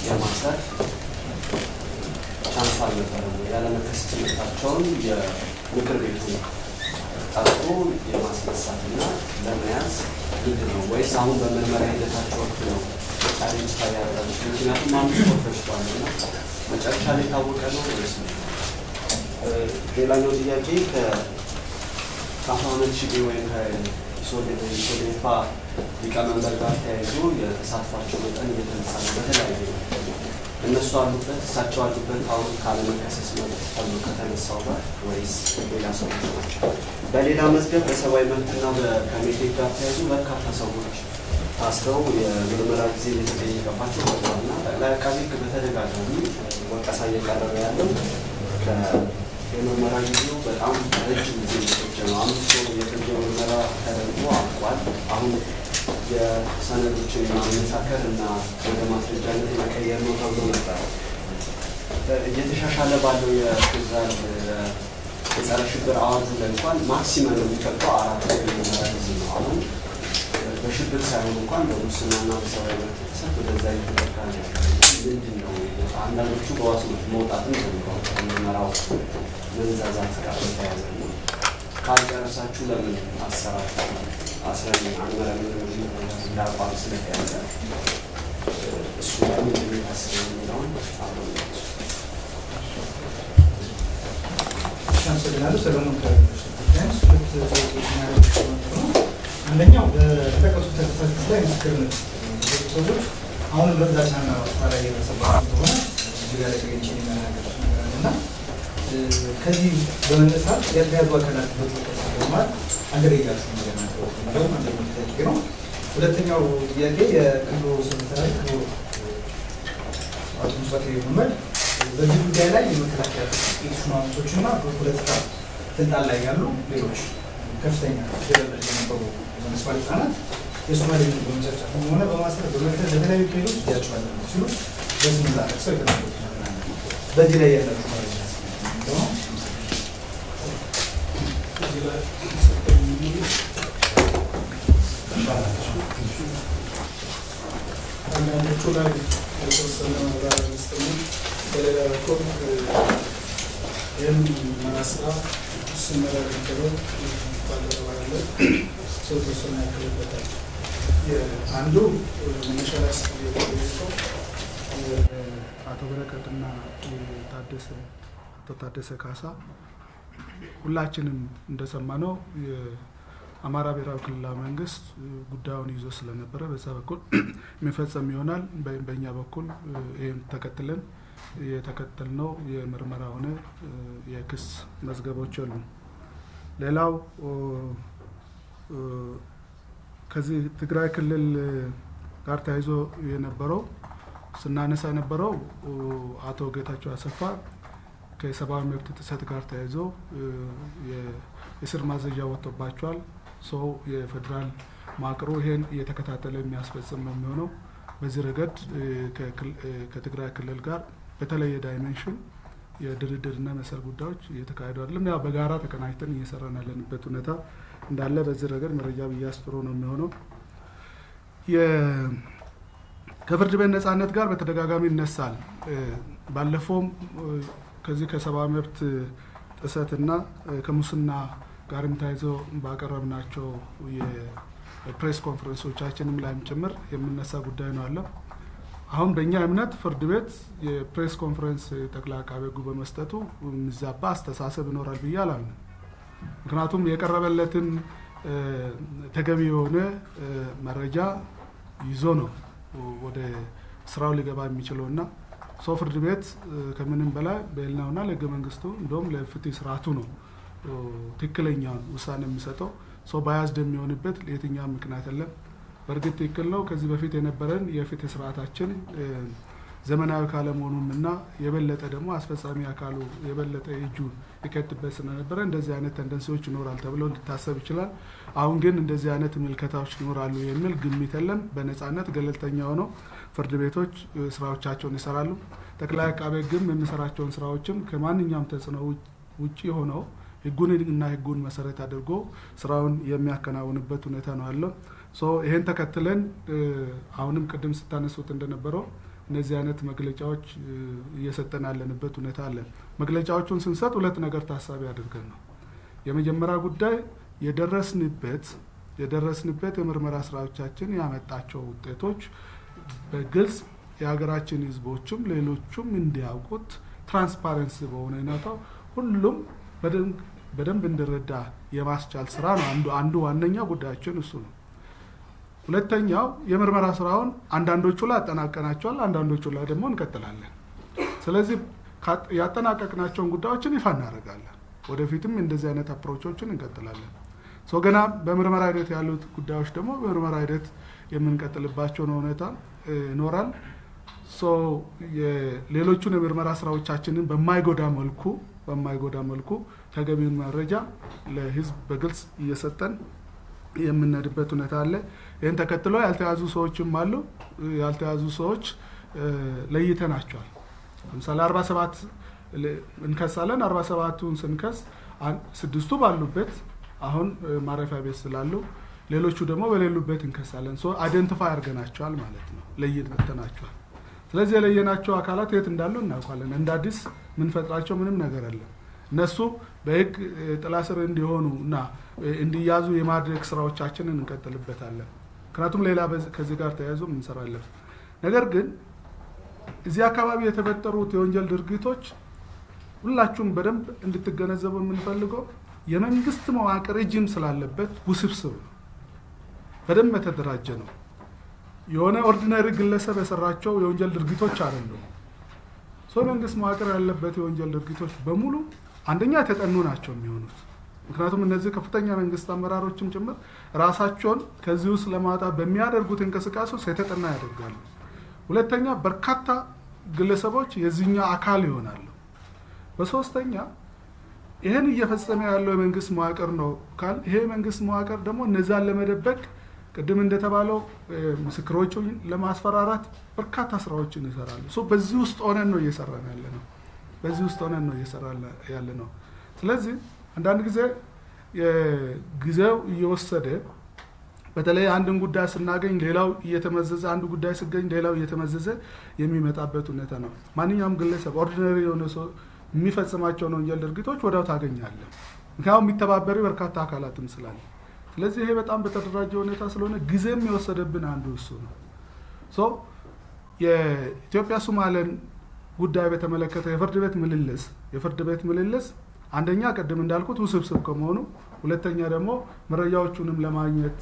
የማሰር ቻንስ አልነበረም። ያለመከሰስ መብታቸውን የምክር ቤቱ ጠርቶ የማስነሳትና ለመያዝ ግድ ነው ወይስ አሁን በምርመራ ሂደታቸው ወቅት ነው ቻሌንጅ ታያላችሁ? ምክንያቱም 5 ወር ፈጅቷልና መጨረሻ ላይ የታወቀ ነው ወይስ ነው? ሌላኛው ጥያቄ ከአሁን ሺህ ወይም ከሶዴፓ ሊቀመንበር ጋር ተያይዞ የተሳትፏቸው መጠን እየተነሳ ነው። በተለያየ እነሱ አሉበት እሳቸው አሉበት አሁን ካለመከሰስ መብት ተብሎ ከተነሳው ጋር ወይስ ሌላ ሰዎች ናቸው? በሌላ መዝገብ በሰብአዊ መብትና ከሜቴክ ጋር ተያይዞ በርካታ ሰዎች ታስረው የምርመራ ጊዜ እየተጠየቀባቸው እና ጠቅላይ አቃቤ ሕግ በተደጋጋሚ ወቀሳ እየቀረበ ያለው የምርመራ ጊዜው በጣም ረጅም ጊዜ የፈጀ ነው። 5 ወር የፈጀ ምርመራ ተደርጎ አልቋል። አሁን የሰነዶችን የማመሳከር እና ወደ ማስረጃነት የመቀየር ነው ተብሎ ነበር። እየተሻሻለ ባለው የፌዴራል የጸረ ሽብር አዋጁ ላይ እንኳን ማክሲመም የሚፈቀው 4 ወር የምርመራ ጊዜ ነው። አሁን በሽብር ሳይሆን እንኳን በሙስናና በሰብአዊ መብት ጥሰት ወደዛ እየተጠቃ ነው ያለው። ምንድን ነው አንዳንዶቹ በዋስ መውጣትም ጀምረዋል። ከምርመራው መንዛዛት ጋር በተያያዘ ነው። ካልጨረሳችሁ ለምን አሰራችሁ አስረኝ አንመረምርም እንዳቋም ስለተያዘ እሱ ምንድን ነው የታሰበው የሚለውን አብረናቸው አመሰግናለሁ። ሰለሞን ከቢያንስ 2 ጥያቄዎች ናቸው። አንደኛው በተጠቀሱት ተከሳሾች ላይ ምስክርነት ሰዎች አሁንም በዛቻና ማስፈራሪያ እየደረሰባቸው እንደሆነ እዚህ ጋር ተገኝቼ የሚናገር ነገር አለና ከዚህ በመነሳት የተያዙ አካላት በቁጥጥር ስር በመዋል አንደረጃችሁ ነገር ናቸው የሚለው አንደኛው ጥያቄ ነው። ሁለተኛው ጥያቄ የክልሉ ሰምተራዊ ክቡር አቶ ሙስጠፌ መሐመድ በዚህ ጉዳይ ላይ የመከላከያ ጥቂት ሹማምንቶችና በፖለቲካ ስልጣን ላይ ያሉ ሌሎች ከፍተኛ ደረጃ የነበሩ የመንግስት ባለስልጣናት የሶማሌ ሕዝብ በመጨፍጨፍ ሆነ በማሰር በመግደል ለተለያዩ ክልሎች እጃቸዋል ሲሉ በስም ጠቅሰው የተናገሩት ነገር አለ። በዚህ ላይ ያላችሁ መረጃ ነው? አንዳንዶቹ ላይ የተወሰነ ማብራሪያ መስጠት በሌላ በኩል ይህን ማስራ ስመለከተው ባለረባ ያለ ሰው ተወሰነ ያክልበታል። አንዱ መነሻ ላይ የተጠየቀው አቶ በረከትና አቶ ታደሰ ካሳ ሁላችንም እንደሰማነው የአማራ ብሔራዊ ክልላዊ መንግስት ጉዳዩን ይዞ ስለነበረ በዛ በኩል የሚፈጸም ይሆናል። በእኛ በኩል ይህን ተከትለን የተከተልነው የምርመራ ሆነ የክስ መዝገቦች አሉ። ሌላው ከዚህ ትግራይ ክልል ጋር ተያይዞ የነበረው ስናነሳ የነበረው አቶ ጌታቸው አሰፋ ከሰብአዊ መብት ጥሰት ጋር ተያይዞ የእስር ማዘዣ ወጥቶባቸዋል። ሰው የፌደራል ማቅሮ ይሄን እየተከታተለ የሚያስፈጽም ነው የሚሆነው። በዚህ ረገድ ከትግራይ ክልል ጋር በተለየ ዳይሜንሽን የድርድርና መሰል ጉዳዮች እየተካሄዱ አይደለም። ያው በጋራ ተቀናጅተን እየሰራን ያለንበት ሁኔታ እንዳለ በዚህ ረገድ መረጃ ብያስጥሩ ነው የሚሆነው። ከፍርድ ቤት ነጻነት ጋር በተደጋጋሚ ይነሳል። ባለፈውም ከዚህ ከሰብአዊ መብት ጥሰትና ከሙስና ጋርም ተያይዞ ባቀረብናቸው የፕሬስ ኮንፈረንሶቻችንም ላይም ጭምር የምነሳ ጉዳይ ነው አለ። አሁን በእኛ እምነት ፍርድ ቤት የፕሬስ ኮንፈረንስ ጠቅላይ አቃቤ ሕጉ በመስጠቱ የሚዛባ አስተሳሰብ ይኖራል ብዬ አላምንም። ምክንያቱም የቀረበለትን ተገቢ የሆነ መረጃ ይዞ ነው ወደ ስራው ሊገባ የሚችለውና ሰው ፍርድ ቤት ከምንም በላይ በህልናውና ለህገ መንግስቱ እንደውም ለፍትህ ስርዓቱ ነው ትክክለኛውን ውሳኔ የሚሰጠው። ሰው ባያዝድ የሚሆንበት ለየትኛው ምክንያት የለም። በእርግጥ ትክክል ነው። ከዚህ በፊት የነበረን የፍትህ ስርዓታችን ዘመናዊ ካለመሆኑና የበለጠ ደግሞ አስፈጻሚ አካሉ የበለጠ እጁ ይከትበት ስለነበረ እንደዚህ አይነት ተንደንሲዎች ይኖራል ተብሎ ሊታሰብ ይችላል። አሁን ግን እንደዚህ አይነት ምልከታዎች ይኖራሉ የሚል ግምት የለም። በነጻነት ገለልተኛ ሆነው ፍርድ ቤቶች ስራዎቻቸውን ይሰራሉ። ጠቅላይ አቃቤ ሕግም የሚሰራቸውን ስራዎችም ከማንኛውም ተጽዕኖ ውጪ ሆነው ህጉንና ህጉን መሰረት አድርጎ ስራውን የሚያከናውንበት ሁኔታ ነው ያለው። ይሄን ተከትለን አሁንም ቅድም ስታነሱት እንደነበረው እነዚህ አይነት መግለጫዎች እየሰጠን ያለንበት ሁኔታ አለ። መግለጫዎቹን ስንሰጥ ሁለት ነገር ታሳቢ አድርገን ነው። የመጀመሪያ ጉዳይ የደረስንበት የምርመራ ስራዎቻችን ያመጣቸው ውጤቶች በግልጽ የሀገራችን ህዝቦችም ሌሎቹም እንዲያውቁት ትራንስፓረንሲ በሆነ ሁኔታ ሁሉም በደንብ እንዲረዳ የማስቻል ስራ ነው። አንዱ ዋነኛ ጉዳያችን እሱ ነው። ሁለተኛው የምርመራ ስራውን አንዳንዶቹ ላይ አጠናቀናቸዋል፣ አንዳንዶቹ ላይ ደግሞ እንቀጥላለን። ስለዚህ ያጠናቀቅናቸውን ጉዳዮችን ይፋ እናደርጋለን። ወደፊትም እንደዚህ አይነት አፕሮቾችን እንቀጥላለን። ገና በምርመራ ሂደት ያሉት ጉዳዮች ደግሞ በምርመራ ሂደት የምንቀጥልባቸው ሁኔታ ይኖራል። ሌሎቹን የምርመራ ስራዎቻችንን በማይጎዳ መልኩ ተገቢውን መረጃ ለህዝብ በግልጽ እየሰጠን የምንሄድበት ሁኔታ አለ። ይህን ተከትሎ ያልተያዙ ሰዎችም አሉ። ያልተያዙ ሰዎች ለይተናቸዋል። ለምሳሌ 47 እንከሳለን። 47ቱን ስንከስ 6ቱ ባሉበት አሁን ማረፊያ ቤት ስላሉ ሌሎቹ ደግሞ በሌሉበት እንከሳለን። አይደንቲፋይ አድርገናቸዋል ማለት ነው፣ ለይተናቸዋል። ስለዚህ የለየናቸው አካላት የት እንዳሉ እናውቃለን። እንደ አዲስ ምንፈጥራቸው ምንም ነገር የለም። እነሱ በህግ ጥላ ስር እንዲሆኑ እና እንዲያዙ የማድረግ ስራዎቻችንን እንቀጥልበታለን። ምክንያቱም ሌላ ከዚህ ጋር ተያይዞ እንሰራለን። ነገር ግን እዚህ አካባቢ የተፈጠሩት የወንጀል ድርጊቶች ሁላችሁም በደንብ እንድትገነዘቡ የምንፈልገው የመንግስት መዋቅር እጅም ስላለበት ውስብስብ ነው፣ በደንብ የተደራጀ ነው። የሆነ ኦርዲናሪ ግለሰብ የሰራቸው የወንጀል ድርጊቶች አይደሉም። መንግስት መዋቅር ያለበት የወንጀል ድርጊቶች በሙሉ አንደኛ የተጠኑ ናቸው የሚሆኑት። ምክንያቱም እነዚህ ከፍተኛ መንግስት አመራሮችም ጭምር ራሳቸውን ከዚህ ውስጥ ለማውጣት በሚያደርጉት እንቅስቃሴ ውስጥ የተጠና ያደርጋሉ። ሁለተኛ በርካታ ግለሰቦች የዚህኛ አካል ይሆናሉ። በሶስተኛ ይሄን እየፈጸመ ያለው የመንግስት መዋቅር ነው ካል ይሄ መንግስት መዋቅር ደግሞ እነዛን ለመደበቅ ቅድም እንደተባለው ምስክሮችን ለማስፈራራት በርካታ ስራዎችን ይሰራሉ። በዚህ ውስጥ ሆነን ነው እየሰራን ያለ ነው። ስለዚህ አንዳንድ ጊዜ ጊዜው እየወሰደ በተለይ አንድን ጉዳይ ስናገኝ ሌላው እየተመዘዘ አንዱ ጉዳይ ሲገኝ ሌላው እየተመዘዘ የሚመጣበት ሁኔታ ነው። ማንኛውም ግለሰብ ኦርዲናሪ የሆነ ሰው የሚፈጽማቸውን ወንጀል ድርጊቶች ወዲያው ታገኛለህ። ምክንያቱም የሚተባበሩ በርካታ አካላትም ስላለ፣ ስለዚህ ይሄ በጣም በተደራጀ ሁኔታ ስለሆነ ጊዜ የሚወሰደብን አንዱ እሱ ነው። የኢትዮጵያ ሶማሌን ጉዳይ በተመለከተ የፍርድ ቤት ምልልስ አንደኛ ቀደም እንዳልኩት ውስብስብ ከመሆኑ፣ ሁለተኛ ደግሞ መረጃዎቹንም ለማግኘት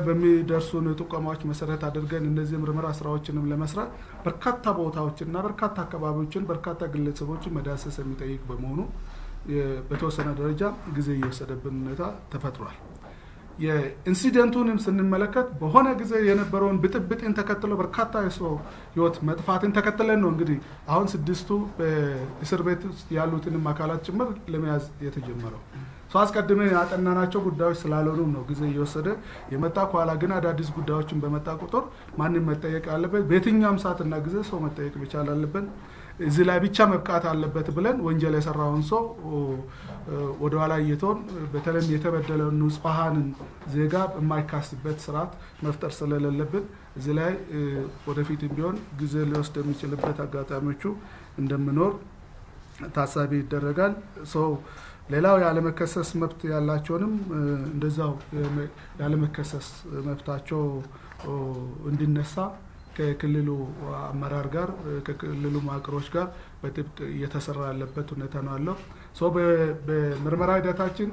በሚደርሱን ጥቆማዎች መሰረት አድርገን እነዚህ ምርመራ ስራዎችንም ለመስራት በርካታ ቦታዎችንና በርካታ አካባቢዎችን በርካታ ግለሰቦችን መዳሰስ የሚጠይቅ በመሆኑ በተወሰነ ደረጃ ጊዜ እየወሰደብን ሁኔታ ተፈጥሯል። የኢንሲደንቱንም ስንመለከት በሆነ ጊዜ የነበረውን ብጥብጥን ተከትሎ በርካታ የሰው ህይወት መጥፋትን ተከትለን ነው እንግዲህ አሁን 6ቱ በእስር ቤት ያሉትንም አካላት ጭምር ለመያዝ የተጀመረው። አስቀድመን ያጠናናቸው ጉዳዮች ስላልሆኑ ነው ጊዜ እየወሰደ የመጣ። ኋላ ግን አዳዲስ ጉዳዮችን በመጣ ቁጥር ማንም መጠየቅ አለበት። በየትኛውም ሰዓትና ጊዜ ሰው መጠየቅ መቻል አለበት። እዚህ ላይ ብቻ መብቃት አለበት ብለን ወንጀል የሰራውን ሰው ወደ ኋላ እየተውን በተለይም የተበደለውን ንጹሃንን ዜጋ የማይካስበት ስርዓት መፍጠር ስለሌለብን እዚህ ላይ ወደፊትም ቢሆን ጊዜ ሊወስድ የሚችልበት አጋጣሚዎቹ እንደምኖር ታሳቢ ይደረጋል። ሰው ሌላው ያለመከሰስ መብት ያላቸውንም እንደዛው ያለመከሰስ መብታቸው እንዲነሳ ከክልሉ አመራር ጋር ከክልሉ ማቅሮች ጋር በጥብቅ እየተሰራ ያለበት ሁኔታ ነው ያለው። ሰው በምርመራ ሂደታችን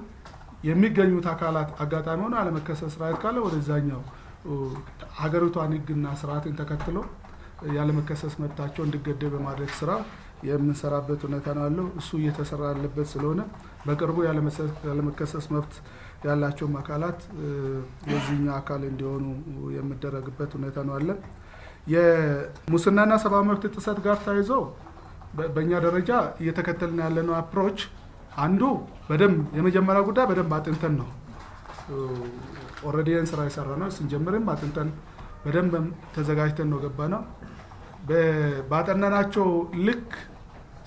የሚገኙት አካላት አጋጣሚ ሆነ ያለመከሰስ ራይት ካለ ወደዛኛው ሀገሪቷን ህግና ስርዓትን ተከትሎ ያለመከሰስ መብታቸው እንዲገደብ በማድረግ ስራ የምንሰራበት ሁኔታ ነው ያለው። እሱ እየተሰራ ያለበት ስለሆነ በቅርቡ ያለመከሰስ መብት ያላቸው አካላት የዚህኛው አካል እንዲሆኑ የሚደረግበት ሁኔታ ነው ያለ። የሙስናና ሰብአዊ መብት ጥሰት ጋር ተያይዞ በእኛ ደረጃ እየተከተልን ያለነው አፕሮች አንዱ በደንብ የመጀመሪያ ጉዳይ በደንብ አጥንተን ነው ኦልሬዲ ስራ የሰራነው። ስንጀምርም አጥንተን በደንብ ተዘጋጅተን ነው ገባነው። ባጠናናቸው ልክ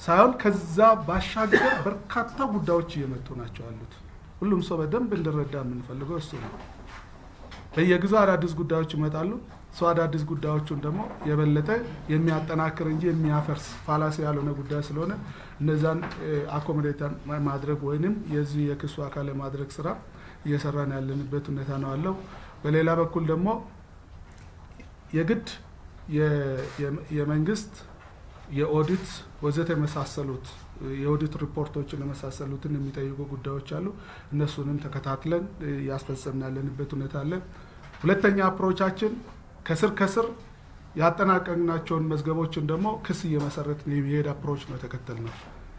ሳይሆን ከዛ ባሻገር በርካታ ጉዳዮች እየመጡ ናቸው ያሉት። ሁሉም ሰው በደንብ እንዲረዳ የምንፈልገው እሱ ነው። በየጊዜው አዳዲስ ጉዳዮች ይመጣሉ። ሰው አዳዲስ ጉዳዮቹን ደግሞ የበለጠ የሚያጠናክር እንጂ የሚያፈርስ ፋላሲ ያልሆነ ጉዳይ ስለሆነ እነዛን አኮሞዴት ማድረግ ወይንም የዚህ የክሱ አካል ማድረግ ስራ እየሰራን ያለንበት ሁኔታ ነው ያለው። በሌላ በኩል ደግሞ የግድ የመንግስት የኦዲት ወዘተ የመሳሰሉት የኦዲት ሪፖርቶችን የመሳሰሉትን የሚጠይቁ ጉዳዮች አሉ። እነሱንም ተከታትለን ያስፈጸምን ያለንበት ሁኔታ አለ። ሁለተኛ አፕሮቻችን ከስር ያጠናቀቅናቸውን መዝገቦችን ደግሞ ክስ እየመሰረትን የሚሄድ አፕሮች ነው ተከተልነው።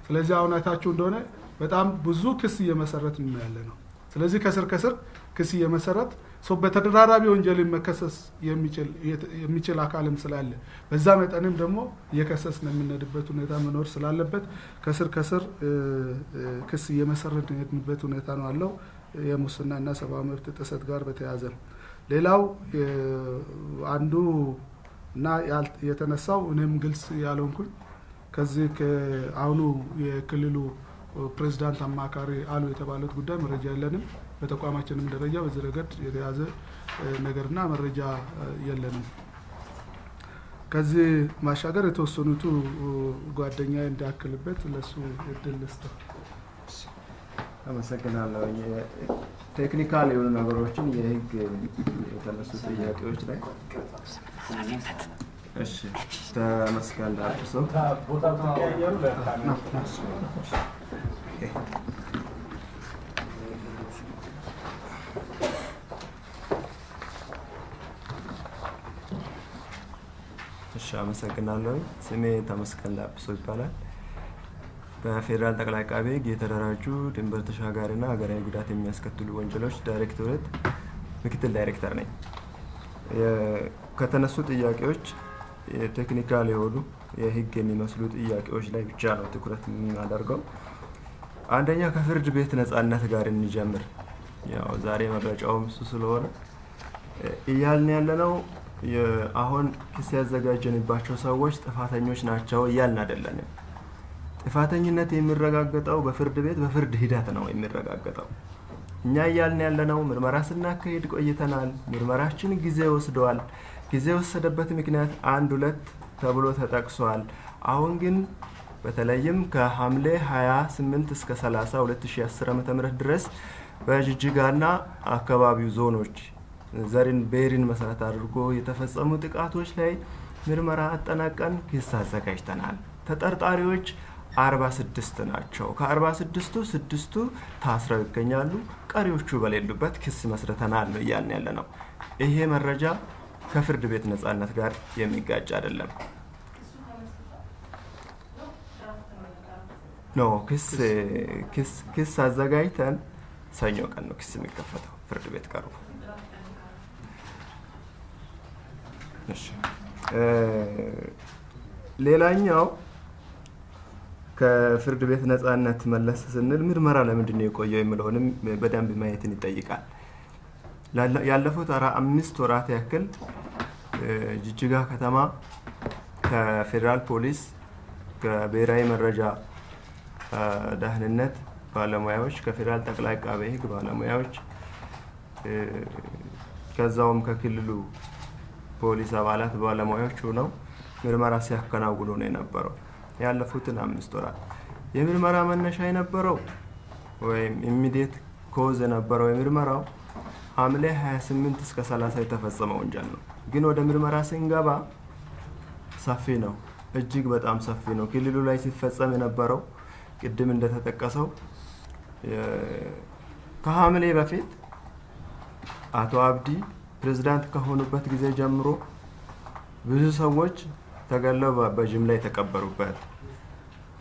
ስለዚህ አሁን አይታችሁ እንደሆነ በጣም ብዙ ክስ እየመሰረትን ነው ያለ ነው። ስለዚህ ከስር ክስ እየመሰረት ሰው በተደራራቢ ወንጀል መከሰስ የሚችል አካልም ስላለ በዛ መጠንም ደግሞ እየከሰስን የምንሄድበት ሁኔታ መኖር ስላለበት ከስር ክስ እየመሰረትን የሄድንበት ሁኔታ ነው ያለው የሙስናና ሰብአዊ መብት ጥሰት ጋር በተያያዘ። ሌላው አንዱ እና የተነሳው እኔም ግልጽ ያልሆንኩኝ ከዚህ ከአሁኑ የክልሉ ፕሬዝዳንት አማካሪ አሉ የተባሉት ጉዳይ መረጃ የለንም። በተቋማችንም ደረጃ በዚህ ረገድ የተያዘ ነገርና መረጃ የለንም። ከዚህ ማሻገር የተወሰኑቱ ጓደኛ እንዳክልበት ለሱ እድል ልስጥ። አመሰግናለሁ። ቴክኒካል የሆኑ ነገሮችን የህግ የተነሱ ጥያቄዎች ላይ እሺ ተመስገን ዳርሶ ቦታው ተቀያየሩ ለካሜራ እሺ አመሰግናለሁ። ስሜ ተመስገን ዳርሶ ይባላል። በፌደራል ጠቅላይ አቃቤ ህግ የተደራጁ ድንበር ተሻጋሪና ሀገራዊ ጉዳት የሚያስከትሉ ወንጀሎች ዳይሬክቶሬት ምክትል ዳይሬክተር ነኝ። ከተነሱ ጥያቄዎች ቴክኒካል የሆኑ የህግ የሚመስሉ ጥያቄዎች ላይ ብቻ ነው ትኩረት የምናደርገው። አንደኛ ከፍርድ ቤት ነፃነት ጋር እንጀምር። ያው ዛሬ መግለጫውም እሱ ስለሆነ እያልን ያለነው አሁን ክስ ያዘጋጀንባቸው ሰዎች ጥፋተኞች ናቸው እያልን አይደለንም። ጥፋተኝነት የሚረጋገጠው በፍርድ ቤት በፍርድ ሂደት ነው የሚረጋገጠው። እኛ እያልን ያለነው ምርመራ ስናካሄድ ቆይተናል። ምርመራችን ጊዜ ወስዷል። ጊዜ ወሰደበት ምክንያት 1-2 ተብሎ ተጠቅሷል። አሁን ግን በተለይም ከሐምሌ 28 እስከ 30 2010 ዓ.ም ድረስ በጅጅጋና አካባቢው ዞኖች ዘርን ቤሪን መሰረት አድርጎ የተፈጸሙ ጥቃቶች ላይ ምርመራ አጠናቀን ክስ አዘጋጅተናል። ተጠርጣሪዎች 46 ናቸው። ከ46ቱ 6ቱ ታስረው ይገኛሉ። ቀሪዎቹ በሌሉበት ክስ መስርተናል ነው እያልን ያለነው። ይሄ መረጃ ከፍርድ ቤት ነፃነት ጋር የሚጋጭ አይደለም። ነው ክስ አዘጋጅተን ሰኞ ቀን ነው ክስ የሚከፈተው ፍርድ ቤት ቀርቦ። እሺ ሌላኛው ከፍርድ ቤት ነጻነት መለስ ስንል ምርመራ ለምንድን ነው የቆየው የሚለውንም በደንብ ማየትን ይጠይቃል። ያለፉት 5 ወራት ያክል ጅጅጋ ከተማ ከፌደራል ፖሊስ ከብሔራዊ መረጃ ደህንነት ባለሙያዎች ከፌደራል ጠቅላይ አቃቤ ሕግ ባለሙያዎች ከዛውም ከክልሉ ፖሊስ አባላት ባለሙያዎች ሆነው ምርመራ ሲያከናውኑ ነው የነበረው ያለፉትን 5 ወራት። የምርመራ መነሻ የነበረው ወይም ኢሚዲየት ኮዝ የነበረው የምርመራው ሐምሌ 28 እስከ 30 የተፈጸመ ወንጀል ነው። ግን ወደ ምርመራ ስንገባ ሰፊ ነው፣ እጅግ በጣም ሰፊ ነው። ክልሉ ላይ ሲፈጸም የነበረው ቅድም እንደተጠቀሰው ከሐምሌ በፊት አቶ አብዲ ፕሬዝዳንት ከሆኑበት ጊዜ ጀምሮ ብዙ ሰዎች ተገለው በጅምላ የተቀበሩበት፣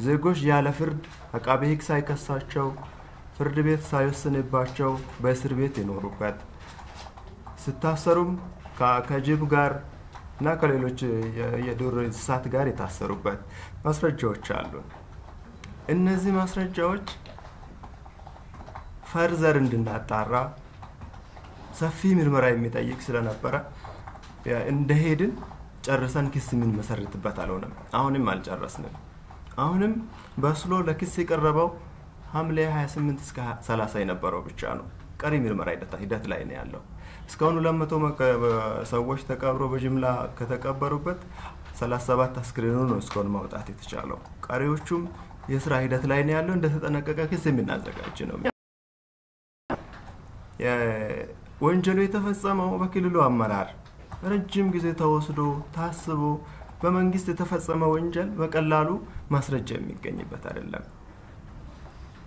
ዜጎች ያለ ፍርድ አቃቤ ሕግ ሳይከሳቸው ፍርድ ቤት ሳይወስንባቸው በእስር ቤት የኖሩበት፣ ስታሰሩም ከጅብ ጋር እና ከሌሎች የዱር እንስሳት ጋር የታሰሩበት ማስረጃዎች አሉ። እነዚህ ማስረጃዎች ፈርዘር እንድናጣራ ሰፊ ምርመራ የሚጠይቅ ስለነበረ እንደሄድን ጨርሰን ክስ ምን መሰረትበት አልሆነም። አሁንም አልጨረስንም። አሁንም በስሎ ለክስ የቀረበው ሐምሌ 28 እስከ 30 የነበረው ብቻ ነው። ቀሪ ምርመራ ሂደት ላይ ነው ያለው። እስካሁን 200 ሰዎች ተቀብረው በጅምላ ከተቀበሩበት 37 አስክሬኑ ነው እስካሁን ማውጣት የተቻለው። ቀሪዎቹም የስራ ሂደት ላይ ነው ያለው። እንደተጠናቀቀ ክስ የምናዘጋጅ ነው። ወንጀሉ የተፈጸመው በክልሉ አመራር ረጅም ጊዜ ተወስዶ ታስቦ በመንግስት የተፈጸመ ወንጀል በቀላሉ ማስረጃ የሚገኝበት አይደለም።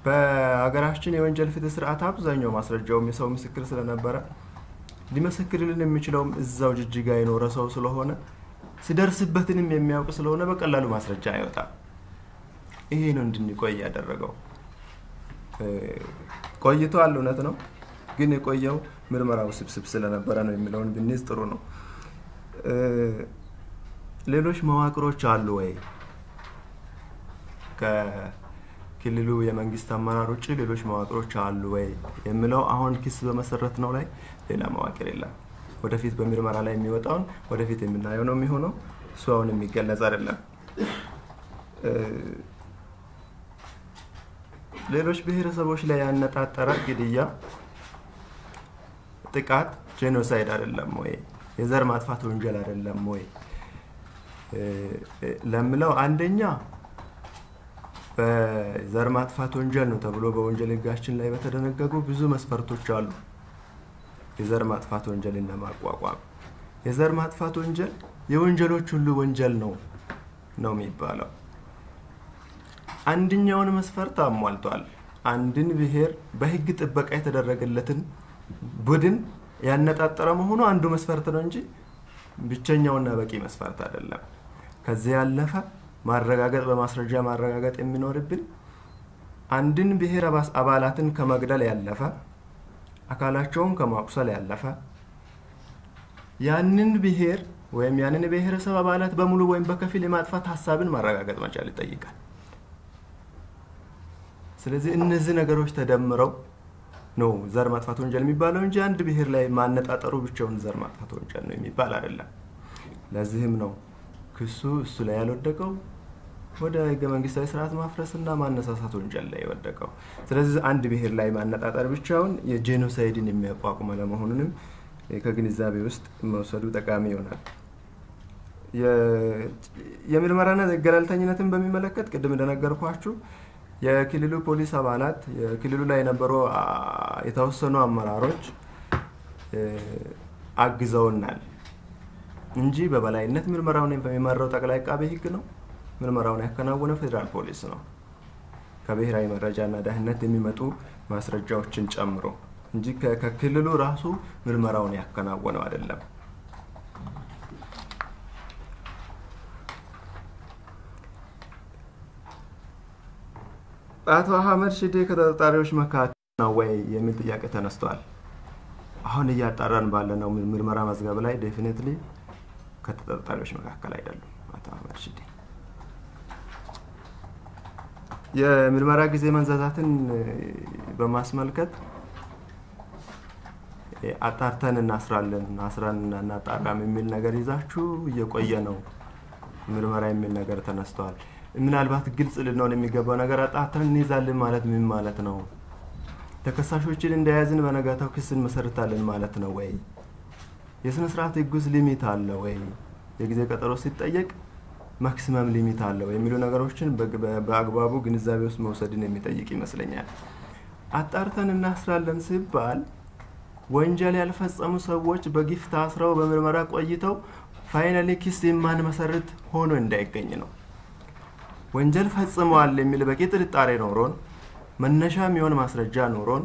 በአገራችን የወንጀል ፍትህ ስርዓት አብዛኛው ማስረጃው የሰው ምስክር ስለነበረ ሊመሰክርልን የሚችለውም እዛው ጅጅጋ የኖረ ሰው ስለሆነ ሲደርስበትንም የሚያውቅ ስለሆነ በቀላሉ ማስረጃ አይወጣም። ይሄ ነው እንድንቆይ ያደረገው። ቆይቷል፣ እውነት ነው። ግን የቆየው ምርመራው ስብስብ ስለነበረ ነው የሚለውን ብንይዝ ጥሩ ነው። ሌሎች መዋቅሮች አሉ ወይ? ከክልሉ የመንግስት አመራር ውጪ ሌሎች መዋቅሮች አሉ ወይ የሚለው አሁን ክስ በመሰረት ነው ላይ ሌላ መዋቅር የለም። ወደፊት በምርመራ ላይ የሚወጣውን ወደፊት የምናየው ነው የሚሆነው። እሱ አሁን የሚገለጽ አይደለም። ሌሎች ብሔረሰቦች ላይ ያነጣጠረ ግድያ፣ ጥቃት ጄኖሳይድ አይደለም ወይ? የዘር ማጥፋት ወንጀል አይደለም ወይ ለምለው አንደኛ በዘር ማጥፋት ወንጀል ነው ተብሎ በወንጀል ሕጋችን ላይ በተደነገጉ ብዙ መስፈርቶች አሉ። የዘር ማጥፋት ወንጀልን ለማቋቋም የዘር ማጥፋት ወንጀል የወንጀሎች ሁሉ ወንጀል ነው የሚባለው። አንደኛውን መስፈርት አሟልቷል። አንድን ብሔር በህግ ጥበቃ የተደረገለትን ቡድን ያነጣጠረ መሆኑ አንዱ መስፈርት ነው እንጂ ብቸኛውና በቂ መስፈርት አይደለም። ከዚህ ያለፈ ማረጋገጥ በማስረጃ ማረጋገጥ የሚኖርብን አንድን ብሔር አባላትን ከመግደል ያለፈ አካላቸውን ከማቁሰል ያለፈ ያንን ብሔር ወይም ያንን ብሔረሰብ አባላት በሙሉ ወይም በከፊል የማጥፋት ሐሳብን ማረጋገጥ መቻል ይጠይቃል። ስለዚህ እነዚህ ነገሮች ተደምረው ነው ዘር ማጥፋት ወንጀል የሚባለው እንጂ አንድ ብሔር ላይ ማነጣጠሩ ብቻውን ዘር ማጥፋት ወንጀል ነው የሚባል አይደለም። ለዚህም ነው ክሱ እሱ ላይ ያልወደቀው ወደ ህገ መንግስታዊ ስርዓት ማፍረስና ማነሳሳት ወንጀል ላይ የወደቀው። ስለዚህ አንድ ብሔር ላይ ማነጣጠር ብቻውን የጄኖሳይድን የሚያቋቁም ለመሆኑንም ከግንዛቤ ውስጥ መውሰዱ ጠቃሚ ይሆናል። የምርመራና ገለልተኝነትን በሚመለከት ቅድም እንደነገርኳችሁ የክልሉ ፖሊስ አባላት የክልሉ ላይ የነበሩ የተወሰኑ አመራሮች አግዘውናል እንጂ በበላይነት ምርመራውን የሚመራው ጠቅላይ አቃቤ ሕግ ነው። ምርመራውን ያከናወነው ፌደራል ፖሊስ ነው ከብሔራዊ መረጃና ደህንነት የሚመጡ ማስረጃዎችን ጨምሮ እንጂ ከክልሉ ራሱ ምርመራውን ያከናወነው አይደለም። አቶ አህመድ ሺዴ ከተጠርጣሪዎች መካከል ነው ወይ የሚል ጥያቄ ተነስቷል። አሁን እያጣራን ባለነው ምርመራ መዝገብ ላይ ዴፊኒትሊ ከተጠርጣሪዎች መካከል አይደሉም አቶ አህመድ ሺዴ። የምርመራ ጊዜ መንዛዛትን በማስመልከት አጣርተን እናስራለን አስራን እናጣራም የሚል ነገር ይዛችሁ እየቆየ ነው ምርመራ የሚል ነገር ተነስተዋል። ምናልባት ግልጽ ልንሆን የሚገባው ነገር አጣርተን እንይዛለን ማለት ምን ማለት ነው? ተከሳሾችን እንደያዝን በነጋታው ክስን መሰረታለን ማለት ነው ወይ? የስነ ስርዓት ህጉስ ሊሚት አለ ወይ? የጊዜ ቀጠሮ ሲጠየቅ ማክሲመም ሊሚት አለ ወይ የሚሉ ነገሮችን በአግባቡ ግንዛቤ ውስጥ መውሰድን የሚጠይቅ ይመስለኛል። አጣርተን እናስራለን ሲባል ወንጀል ያልፈጸሙ ሰዎች በግፍ ታስረው በምርመራ ቆይተው ፋይናሊ ክስ የማን መሰረት ሆኖ እንዳይገኝ ነው። ወንጀል ፈጽመዋል የሚል በቂ ጥርጣሬ ኖሮን መነሻ የሚሆን ማስረጃ ኖሮን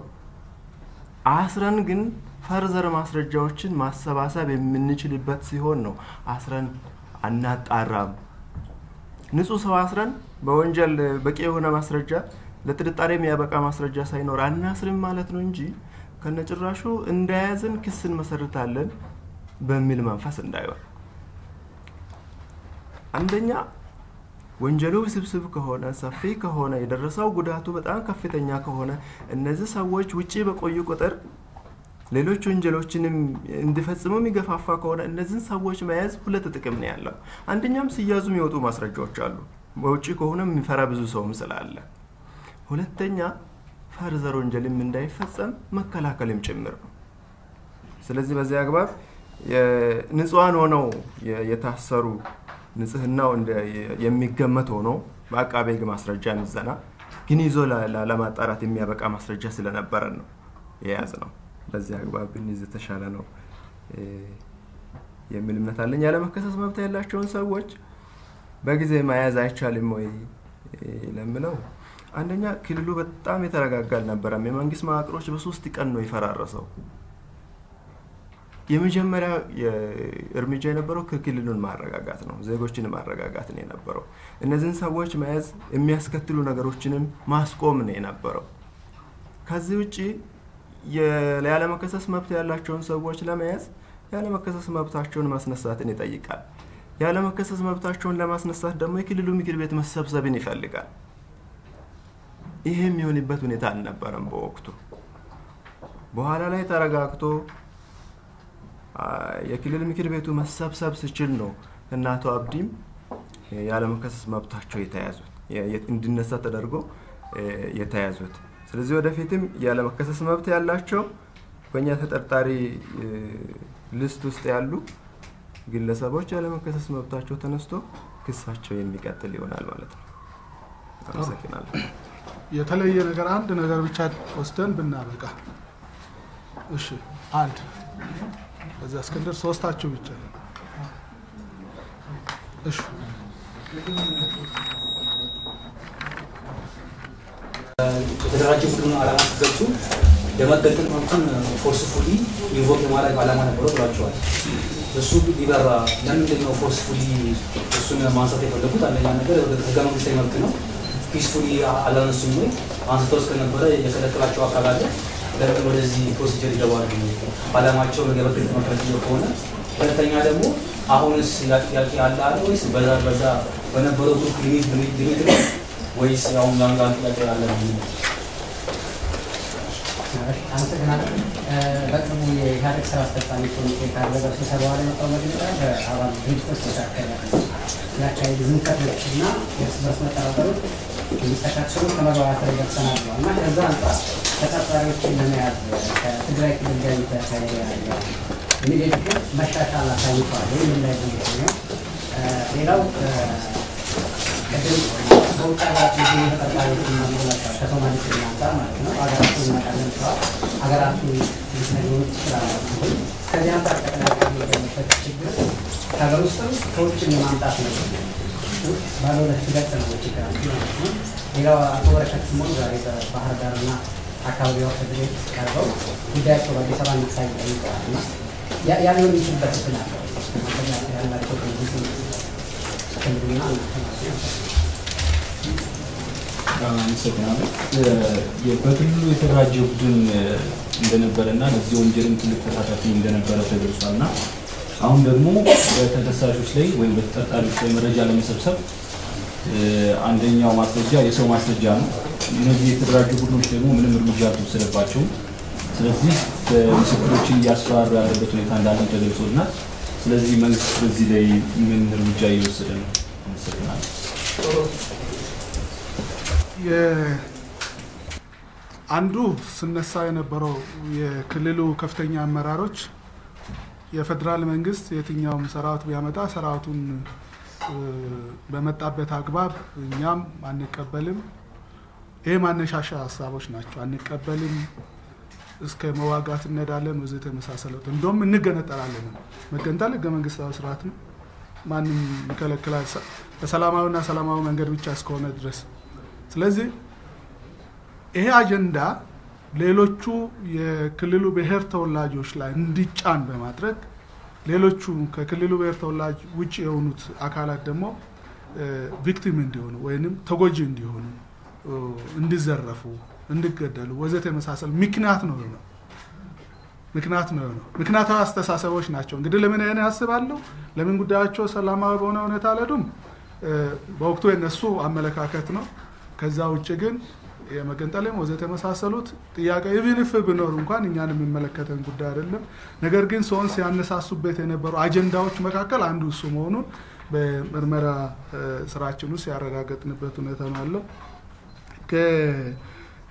አስረን ግን ፈርዘር ማስረጃዎችን ማሰባሰብ የምንችልበት ሲሆን ነው አስረን አናጣራም። ንጹህ ሰው አስረን በወንጀል በቂ የሆነ ማስረጃ ለጥርጣሬ የሚያበቃ ማስረጃ ሳይኖር አናስርም ማለት ነው እንጂ ከነጭራሹ እንደያዝን ክስን መሰረታለን በሚል መንፈስ እንዳይሆን። አንደኛ ወንጀሉ ስብስብ ከሆነ ሰፊ ከሆነ የደረሰው ጉዳቱ በጣም ከፍተኛ ከሆነ እነዚህ ሰዎች ውጪ በቆዩ ቁጥር ሌሎች ወንጀሎችንም እንዲፈጽሙ የሚገፋፋ ከሆነ እነዚህን ሰዎች መያዝ ሁለት ጥቅም ነው ያለው። አንደኛም ሲያዙ የሚወጡ ማስረጃዎች አሉ። በውጪ ከሆነ የሚፈራ ብዙ ሰውም ስላለ፣ ሁለተኛ ፈርዘር ወንጀልም እንዳይፈጸም መከላከልም ጭምር ነው። ስለዚህ በዚህ አግባብ ንጹሃን ሆነው የታሰሩ ንጽህናው የሚገመት ሆኖ በአቃቤ ሕግ ማስረጃ ምዘና ግን ይዞ ለማጣራት የሚያበቃ ማስረጃ ስለነበረ ነው የያዝ ነው። በዚህ አግባብ እንይዝ ተሻለ ነው የሚል እምነት አለኝ። ያለ መከሰስ መብት ያላቸውን ሰዎች በጊዜ መያዝ አይቻልም ወይ ለምለው፣ አንደኛ ክልሉ በጣም የተረጋጋ አልነበረም። የመንግስት መዋቅሮች በ3 ቀን ነው ይፈራረሰው። የመጀመሪያ እርምጃ የነበረው ክልሉን ማረጋጋት ነው፣ ዜጎችን ማረጋጋት ነው የነበረው። እነዚህን ሰዎች መያዝ የሚያስከትሉ ነገሮችንም ማስቆም ነው የነበረው። ከዚህ ውጪ ያለ መከሰስ መብት ያላቸውን ሰዎች ለመያዝ ያለ መከሰስ መብታቸውን ማስነሳትን ይጠይቃል። ያለ መከሰስ መብታቸውን ለማስነሳት ደግሞ የክልሉ ምክር ቤት መሰብሰብን ይፈልጋል። ይሄ የሚሆንበት ሁኔታ አልነበረም በወቅቱ። በኋላ ላይ ተረጋግቶ የክልል ምክር ቤቱ መሰብሰብ ሲችል ነው እናቶ አብዲም ያለ መከሰስ መብታቸው የተያዙት እንዲነሳ ተደርጎ የተያዙት። ስለዚህ ወደፊትም ያለ መከሰስ መብት ያላቸው በእኛ ተጠርጣሪ ሊስት ውስጥ ያሉ ግለሰቦች ያለ መከሰስ መብታቸው ተነስቶ ክሳቸው የሚቀጥል ይሆናል ማለት ነው። አመሰግናለሁ። የተለየ ነገር አንድ ነገር ብቻ ወስደን ብናበቃ። እሺ አንድ እዛ እስክንድር ሶስታችሁ ብቻ። እሺ የተደራጀ ቡድን ዓላማ ሲገልጹ ለመገንጠል መብትን ፎርስፉሊ ኢንቮክ የማድረግ ዓላማ ነበረው ብሏቸዋል። እሱ ቢበራ ለምንድን ነው ፎርስፉሊ እሱን ማንሳት የፈለጉት? አንደኛ ነገር ህገ መንግስታዊ መብት ነው። ፒስፉሊ አላነሱም ወይ? አንስተው እስከነበረ የከለከላቸው አካል አለ። ለምን ወደዚህ ፕሮሲጀር ይገባሉ? ዓላማቸው ለመገንጠል መከልከል ከሆነ ሁለተኛ ደግሞ አሁንስ ያለ አለ ወይስ በዛ በነበረው ግሩፕ ሊሚት ነው ወይስ አሁን ጋንጋን ጥያቄ አለ ነው? አመሰግናለሁ። በቅርቡ የኢህአዴግ ስራ አስፈጻሚ ኮሚቴ ካደረገው ስብሰባ ላይ መጣው መግለጫ በአባል ድርጅቶች መካከል ያካሄዱ ዝንቀቶችና የእርስ በርስ መጠራጠሮች የሚስተካከሉ ከመግባባት ላይ ደርሰናል እና ከዛ አንጻር ተጠርጣሪዎችን ለመያዝ ከትግራይ ክልል ጋር የተካሄደ ያለው ኢሚዲየት መሻሻል አሳይቷል ወይም ላይ ነው። ሌላው በውጭ ሀገራት የሚገኙ ተጠርጣሪዎችን ማንጎላቸዋል ከሶማሌ ክልል አንጻር ማለት ነው። ሀገራቱ ይመጣለን ብለዋል። ሀገራቱ ሊሆኑ ይችላሉ። ከዚህ አንጻር ጠቅላላ የሚገኝበት ችግር ከሀገር ውስጥም ከውጭም የማምጣት ነው። ባለ ሁለት ገጽ ነው ችግራቸው ማለት ነው። ሌላው አቶ በረከት ስምኦን ዛሬ በባህር ዳርና አካባቢዋ ፍርድ ቤት ቀርበው ጉዳያቸው በአዲስ አበባ እንዲታይ ጠይቀዋል እና ያ ሊሆን የሚችልበት ስል አለው ያላቸው ክልልና አመሰግናለሁ። በክልሉ የተደራጀ ቡድን እንደነበረና ለዚህ ወንጀልም ትልቅ ተሳታፊ እንደነበረ ተገልጿልና አሁን ደግሞ በተከሳሾች ላይ ወይም በተጠርጣሪዎች ላይ መረጃ ለመሰብሰብ አንደኛው ማስረጃ የሰው ማስረጃ ነው። እነዚህ የተደራጁ ቡድኖች ደግሞ ምንም እርምጃ አልተወሰደባቸውም። ስለዚህ ምስክሮችን እያስፈራሩ ያለበት ሁኔታ እንዳለ ተገልጾልናል። ስለዚህ መንግስት በዚህ ላይ ምን እርምጃ እየወሰደ ነው? አመሰግናለሁ። አንዱ ስነሳ የነበረው የክልሉ ከፍተኛ አመራሮች የፌደራል መንግስት የትኛውም ሰራዊት ቢያመጣ ሰራዊቱን በመጣበት አግባብ እኛም አንቀበልም፣ ይሄ ማነሻሻ ሀሳቦች ናቸው። አንቀበልም፣ እስከ መዋጋት እንሄዳለን ወዘተ መሳሰሉት። እንደውም እንገነጠላለን። መገንጠል ህገ መንግስታዊ ስርዓት ነው፣ ማንም ይከለክላል፣ በሰላማዊና ሰላማዊ መንገድ ብቻ እስከሆነ ድረስ። ስለዚህ ይሄ አጀንዳ ሌሎቹ የክልሉ ብሔር ተወላጆች ላይ እንዲጫን በማድረግ ሌሎቹ ከክልሉ ብሔር ተወላጅ ውጭ የሆኑት አካላት ደግሞ ቪክቲም እንዲሆኑ ወይንም ተጎጂ እንዲሆኑ፣ እንዲዘረፉ፣ እንዲገደሉ ወዘተ መሳሰል ምክንያት ነው። ምክንያታዊ አስተሳሰቦች ናቸው። እንግዲህ ለምን አይነ ያስባለሁ ለምን ጉዳያቸው ሰላማዊ በሆነ ሁኔታ አልሄዱም? በወቅቱ የነሱ አመለካከት ነው። ከዛ ውጭ ግን የመገንጠልም ወዘተ መሳሰሉት ጥያቄ ኢቭንፍ ቢኖር እንኳን እኛን የሚመለከተን ጉዳይ አይደለም። ነገር ግን ሰውን ሲያነሳሱበት የነበሩ አጀንዳዎች መካከል አንዱ እሱ መሆኑን በምርመራ ስራችን ውስጥ ያረጋገጥንበት ሁኔታ ነው ያለው።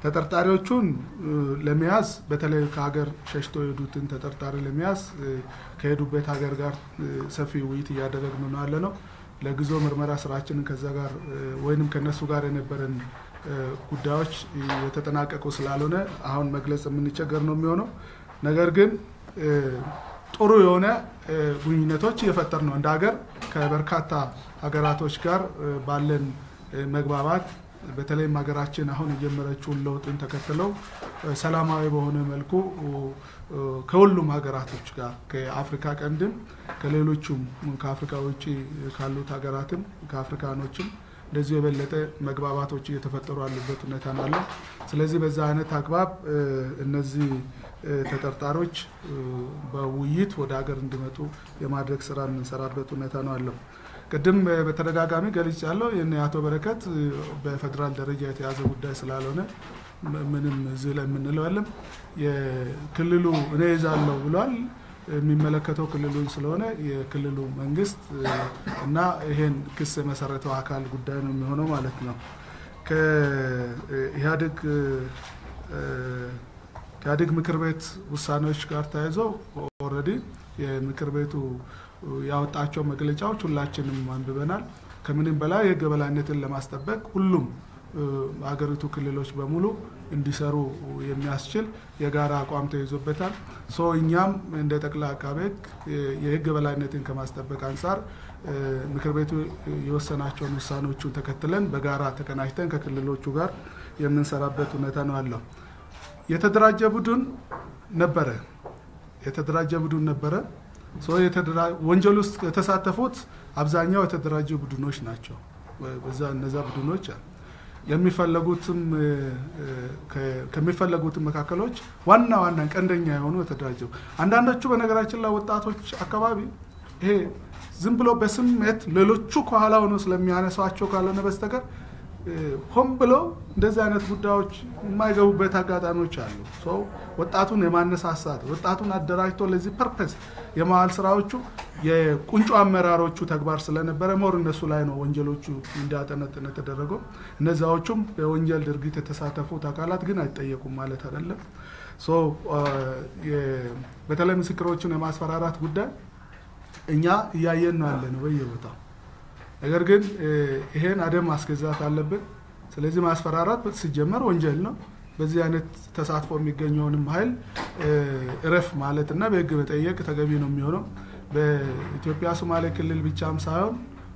ተጠርጣሪዎቹን ለመያዝ በተለይ ከሀገር ሸሽቶ የሄዱትን ተጠርጣሪ ለመያዝ ከሄዱበት ሀገር ጋር ሰፊ ውይይት እያደረግን ነው ያለነው። ለጊዜው ምርመራ ስራችንን ከዛ ጋር ወይንም ከነሱ ጋር የነበረን ጉዳዮች የተጠናቀቁ ስላልሆነ አሁን መግለጽ የምንቸገር ነው የሚሆነው። ነገር ግን ጥሩ የሆነ ግንኙነቶች እየፈጠር ነው እንደ ሀገር ከበርካታ ሀገራቶች ጋር ባለን መግባባት፣ በተለይም ሀገራችን አሁን የጀመረችውን ለውጥን ተከትለው ሰላማዊ በሆነ መልኩ ከሁሉም ሀገራቶች ጋር ከአፍሪካ ቀንድም ከሌሎቹም ከአፍሪካ ውጭ ካሉት ሀገራትም ከአፍሪካኖችም እንደዚህ የበለጠ መግባባቶች እየተፈጠሩ ያሉበት ሁኔታ ነው ያለው። ስለዚህ በዛ አይነት አግባብ እነዚህ ተጠርጣሪዎች በውይይት ወደ ሀገር እንዲመጡ የማድረግ ስራ የምንሰራበት ሁኔታ ነው ያለው። ቅድም በተደጋጋሚ ገልጽ ያለው የአቶ በረከት በፌደራል ደረጃ የተያዘ ጉዳይ ስላልሆነ ምንም እዚህ ላይ የምንለው የለም። የክልሉ እኔ ይዛለሁ ብሏል። የሚመለከተው ክልሉን ስለሆነ የክልሉ መንግስት እና ይሄን ክስ የመሰረተው አካል ጉዳይ ነው የሚሆነው ማለት ነው። ከኢህአዴግ ምክር ቤት ውሳኔዎች ጋር ተያይዞ ኦልሬዲ የምክር ቤቱ ያወጣቸው መግለጫዎች ሁላችንም አንብበናል። ከምንም በላይ የህግ የበላይነትን ለማስጠበቅ ሁሉም ሀገሪቱ ክልሎች በሙሉ እንዲሰሩ የሚያስችል የጋራ አቋም ተይዞበታል። እኛም እንደ ጠቅላይ አቃቤ ህግ የህግ የበላይነትን ከማስጠበቅ አንጻር ምክር ቤቱ የወሰናቸውን ውሳኔዎቹን ተከትለን በጋራ ተቀናጅተን ከክልሎቹ ጋር የምንሰራበት ሁኔታ ነው ያለው። የተደራጀ ቡድን ነበረ። ወንጀል ውስጥ የተሳተፉት አብዛኛው የተደራጀ ቡድኖች ናቸው። እነዛ ቡድኖች ከሚፈለጉት መካከሎች ዋና ቀንደኛ የሆኑ የተደራጀው አንዳንዶቹ በነገራችን ላይ ወጣቶች አካባቢ ይሄ ዝም ብሎ በስሜት ሌሎቹ ከኋላ ሆኖ ስለሚያነሷቸው ካልሆነ በስተቀር ሆን ብሎ እንደዚህ አይነት ጉዳዮች የማይገቡበት አጋጣሚዎች አሉ። ወጣቱን የማነሳሳት ወጣቱን አደራጅቶ ለዚህ ፐርፐስ የማዋል ስራዎቹ የቁንጮ አመራሮቹ ተግባር ስለነበረ ሞር እነሱ ላይ ነው ወንጀሎቹ እንዲያጠነጥን የተደረገው። እነዛዎቹም በወንጀል ድርጊት የተሳተፉት አካላት ግን አይጠየቁም ማለት አይደለም። በተለይ ምስክሮችን የማስፈራራት ጉዳይ እኛ እያየን ነው ያለ ነው በየቦታው። ነገር ግን ይሄን አደም ማስገዛት አለብን። ስለዚህ ማስፈራራት ሲጀመር ወንጀል ነው። በዚህ አይነት ተሳትፎ የሚገኘውንም ኃይል እረፍ ማለትና በህግ መጠየቅ ተገቢ ነው የሚሆነው። በኢትዮጵያ ሶማሌ ክልል ብቻም ሳይሆን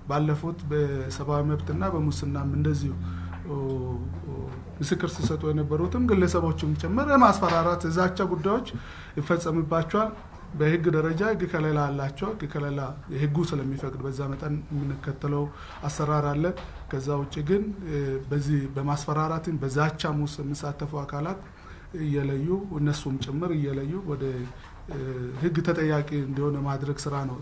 ባለፉት በሰብአዊ መብትና በሙስናም እንደዚሁ ምስክር ሲሰጡ የነበሩትም ግለሰቦችም ጭምር የማስፈራራት ዛቻ ጉዳዮች ይፈጸምባቸዋል። በህግ ደረጃ ህግ ከለላ አላቸው። ህግ ከለላ የህጉ ስለሚፈቅድ በዛ መጠን የምንከተለው አሰራር አለ። ከዛ ውጭ ግን በዚህ በማስፈራራትን በዛቻም ውስጥ የሚሳተፉ አካላት እየለዩ እነሱም ጭምር እየለዩ ወደ ህግ ተጠያቂ እንዲሆን ማድረግ ስራ ነው።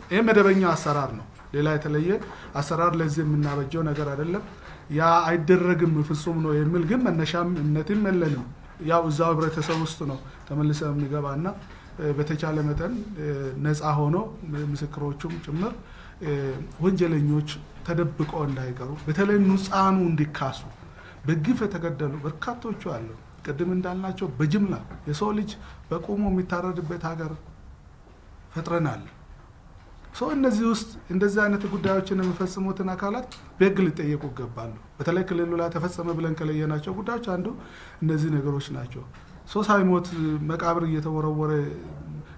ይሄ መደበኛ አሰራር ነው። ሌላ የተለየ አሰራር ለዚህ የምናበጀው ነገር አይደለም። ያ አይደረግም ፍጹም ነው የሚል ግን መነሻም እምነትም የለንም። ያው እዛው ህብረተሰብ ውስጥ ነው ተመልሰው የሚገባና በተቻለ መጠን ነፃ ሆኖ ምስክሮቹም ጭምር ወንጀለኞች ተደብቀው እንዳይቀሩ በተለይ ንጹሃኑ እንዲካሱ በግፍ የተገደሉ በርካቶቹ አሉ። ቅድም እንዳልናቸው በጅምላ የሰው ልጅ በቆሞ የሚታረድበት ሀገር ፈጥረናል። እነዚህ ውስጥ እንደዚህ አይነት ጉዳዮችን የሚፈጽሙትን አካላት በህግ ሊጠየቁ ይገባሉ። በተለይ ክልሉ ላይ ተፈጸመ ብለን ከለየናቸው ጉዳዮች አንዱ እነዚህ ነገሮች ናቸው። ሳይሞት መቃብር እየተወረወረ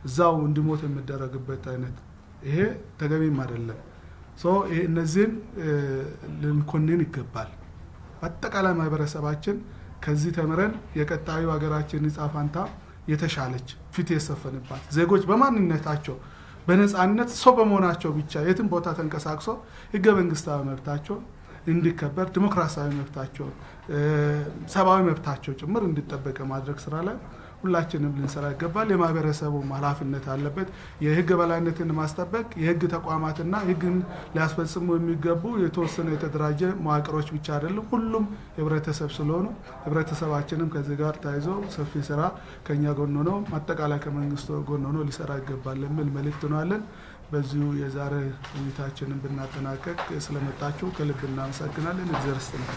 እዛው እንዲሞት የሚደረግበት አይነት ይሄ ተገቢም አይደለም። እነዚህን ልንኮንን ይገባል። አጠቃላይ ማህበረሰባችን ከዚህ ተምረን የቀጣዩ ሀገራችን ዕጣ ፈንታ የተሻለች ፊት የሰፈነባት ዜጎች በማንነታቸው በነፃነት ሰው በመሆናቸው ብቻ የትም ቦታ ተንቀሳቅሶ ህገ መንግስታዊ መብታቸው እንዲከበር ዲሞክራሲያዊ መብታቸው ሰብአዊ መብታቸው ጭምር እንዲጠበቅ ማድረግ ስራ ላይ ሁላችንም ልንሰራ ይገባል። የማህበረሰቡ ኃላፊነት አለበት። የህግ በላይነትን ማስጠበቅ የህግ ተቋማትና ህግን ሊያስፈጽሙ የሚገቡ የተወሰነ የተደራጀ መዋቅሮች ብቻ አይደለም፣ ሁሉም ህብረተሰብ ስለሆኑ ህብረተሰባችንም ከዚህ ጋር ተያይዞ ሰፊ ስራ ከኛ ጎን ሆኖ አጠቃላይ ከመንግስቱ ጎን ሆኖ ሊሰራ ይገባል የሚል መልእክት ነው አለን። በዚሁ የዛሬ ውይይታችንን ብናጠናቀቅ ስለመጣችሁ ከልብ እናመሰግናለን። እግዚአብሔር ይስጥልን።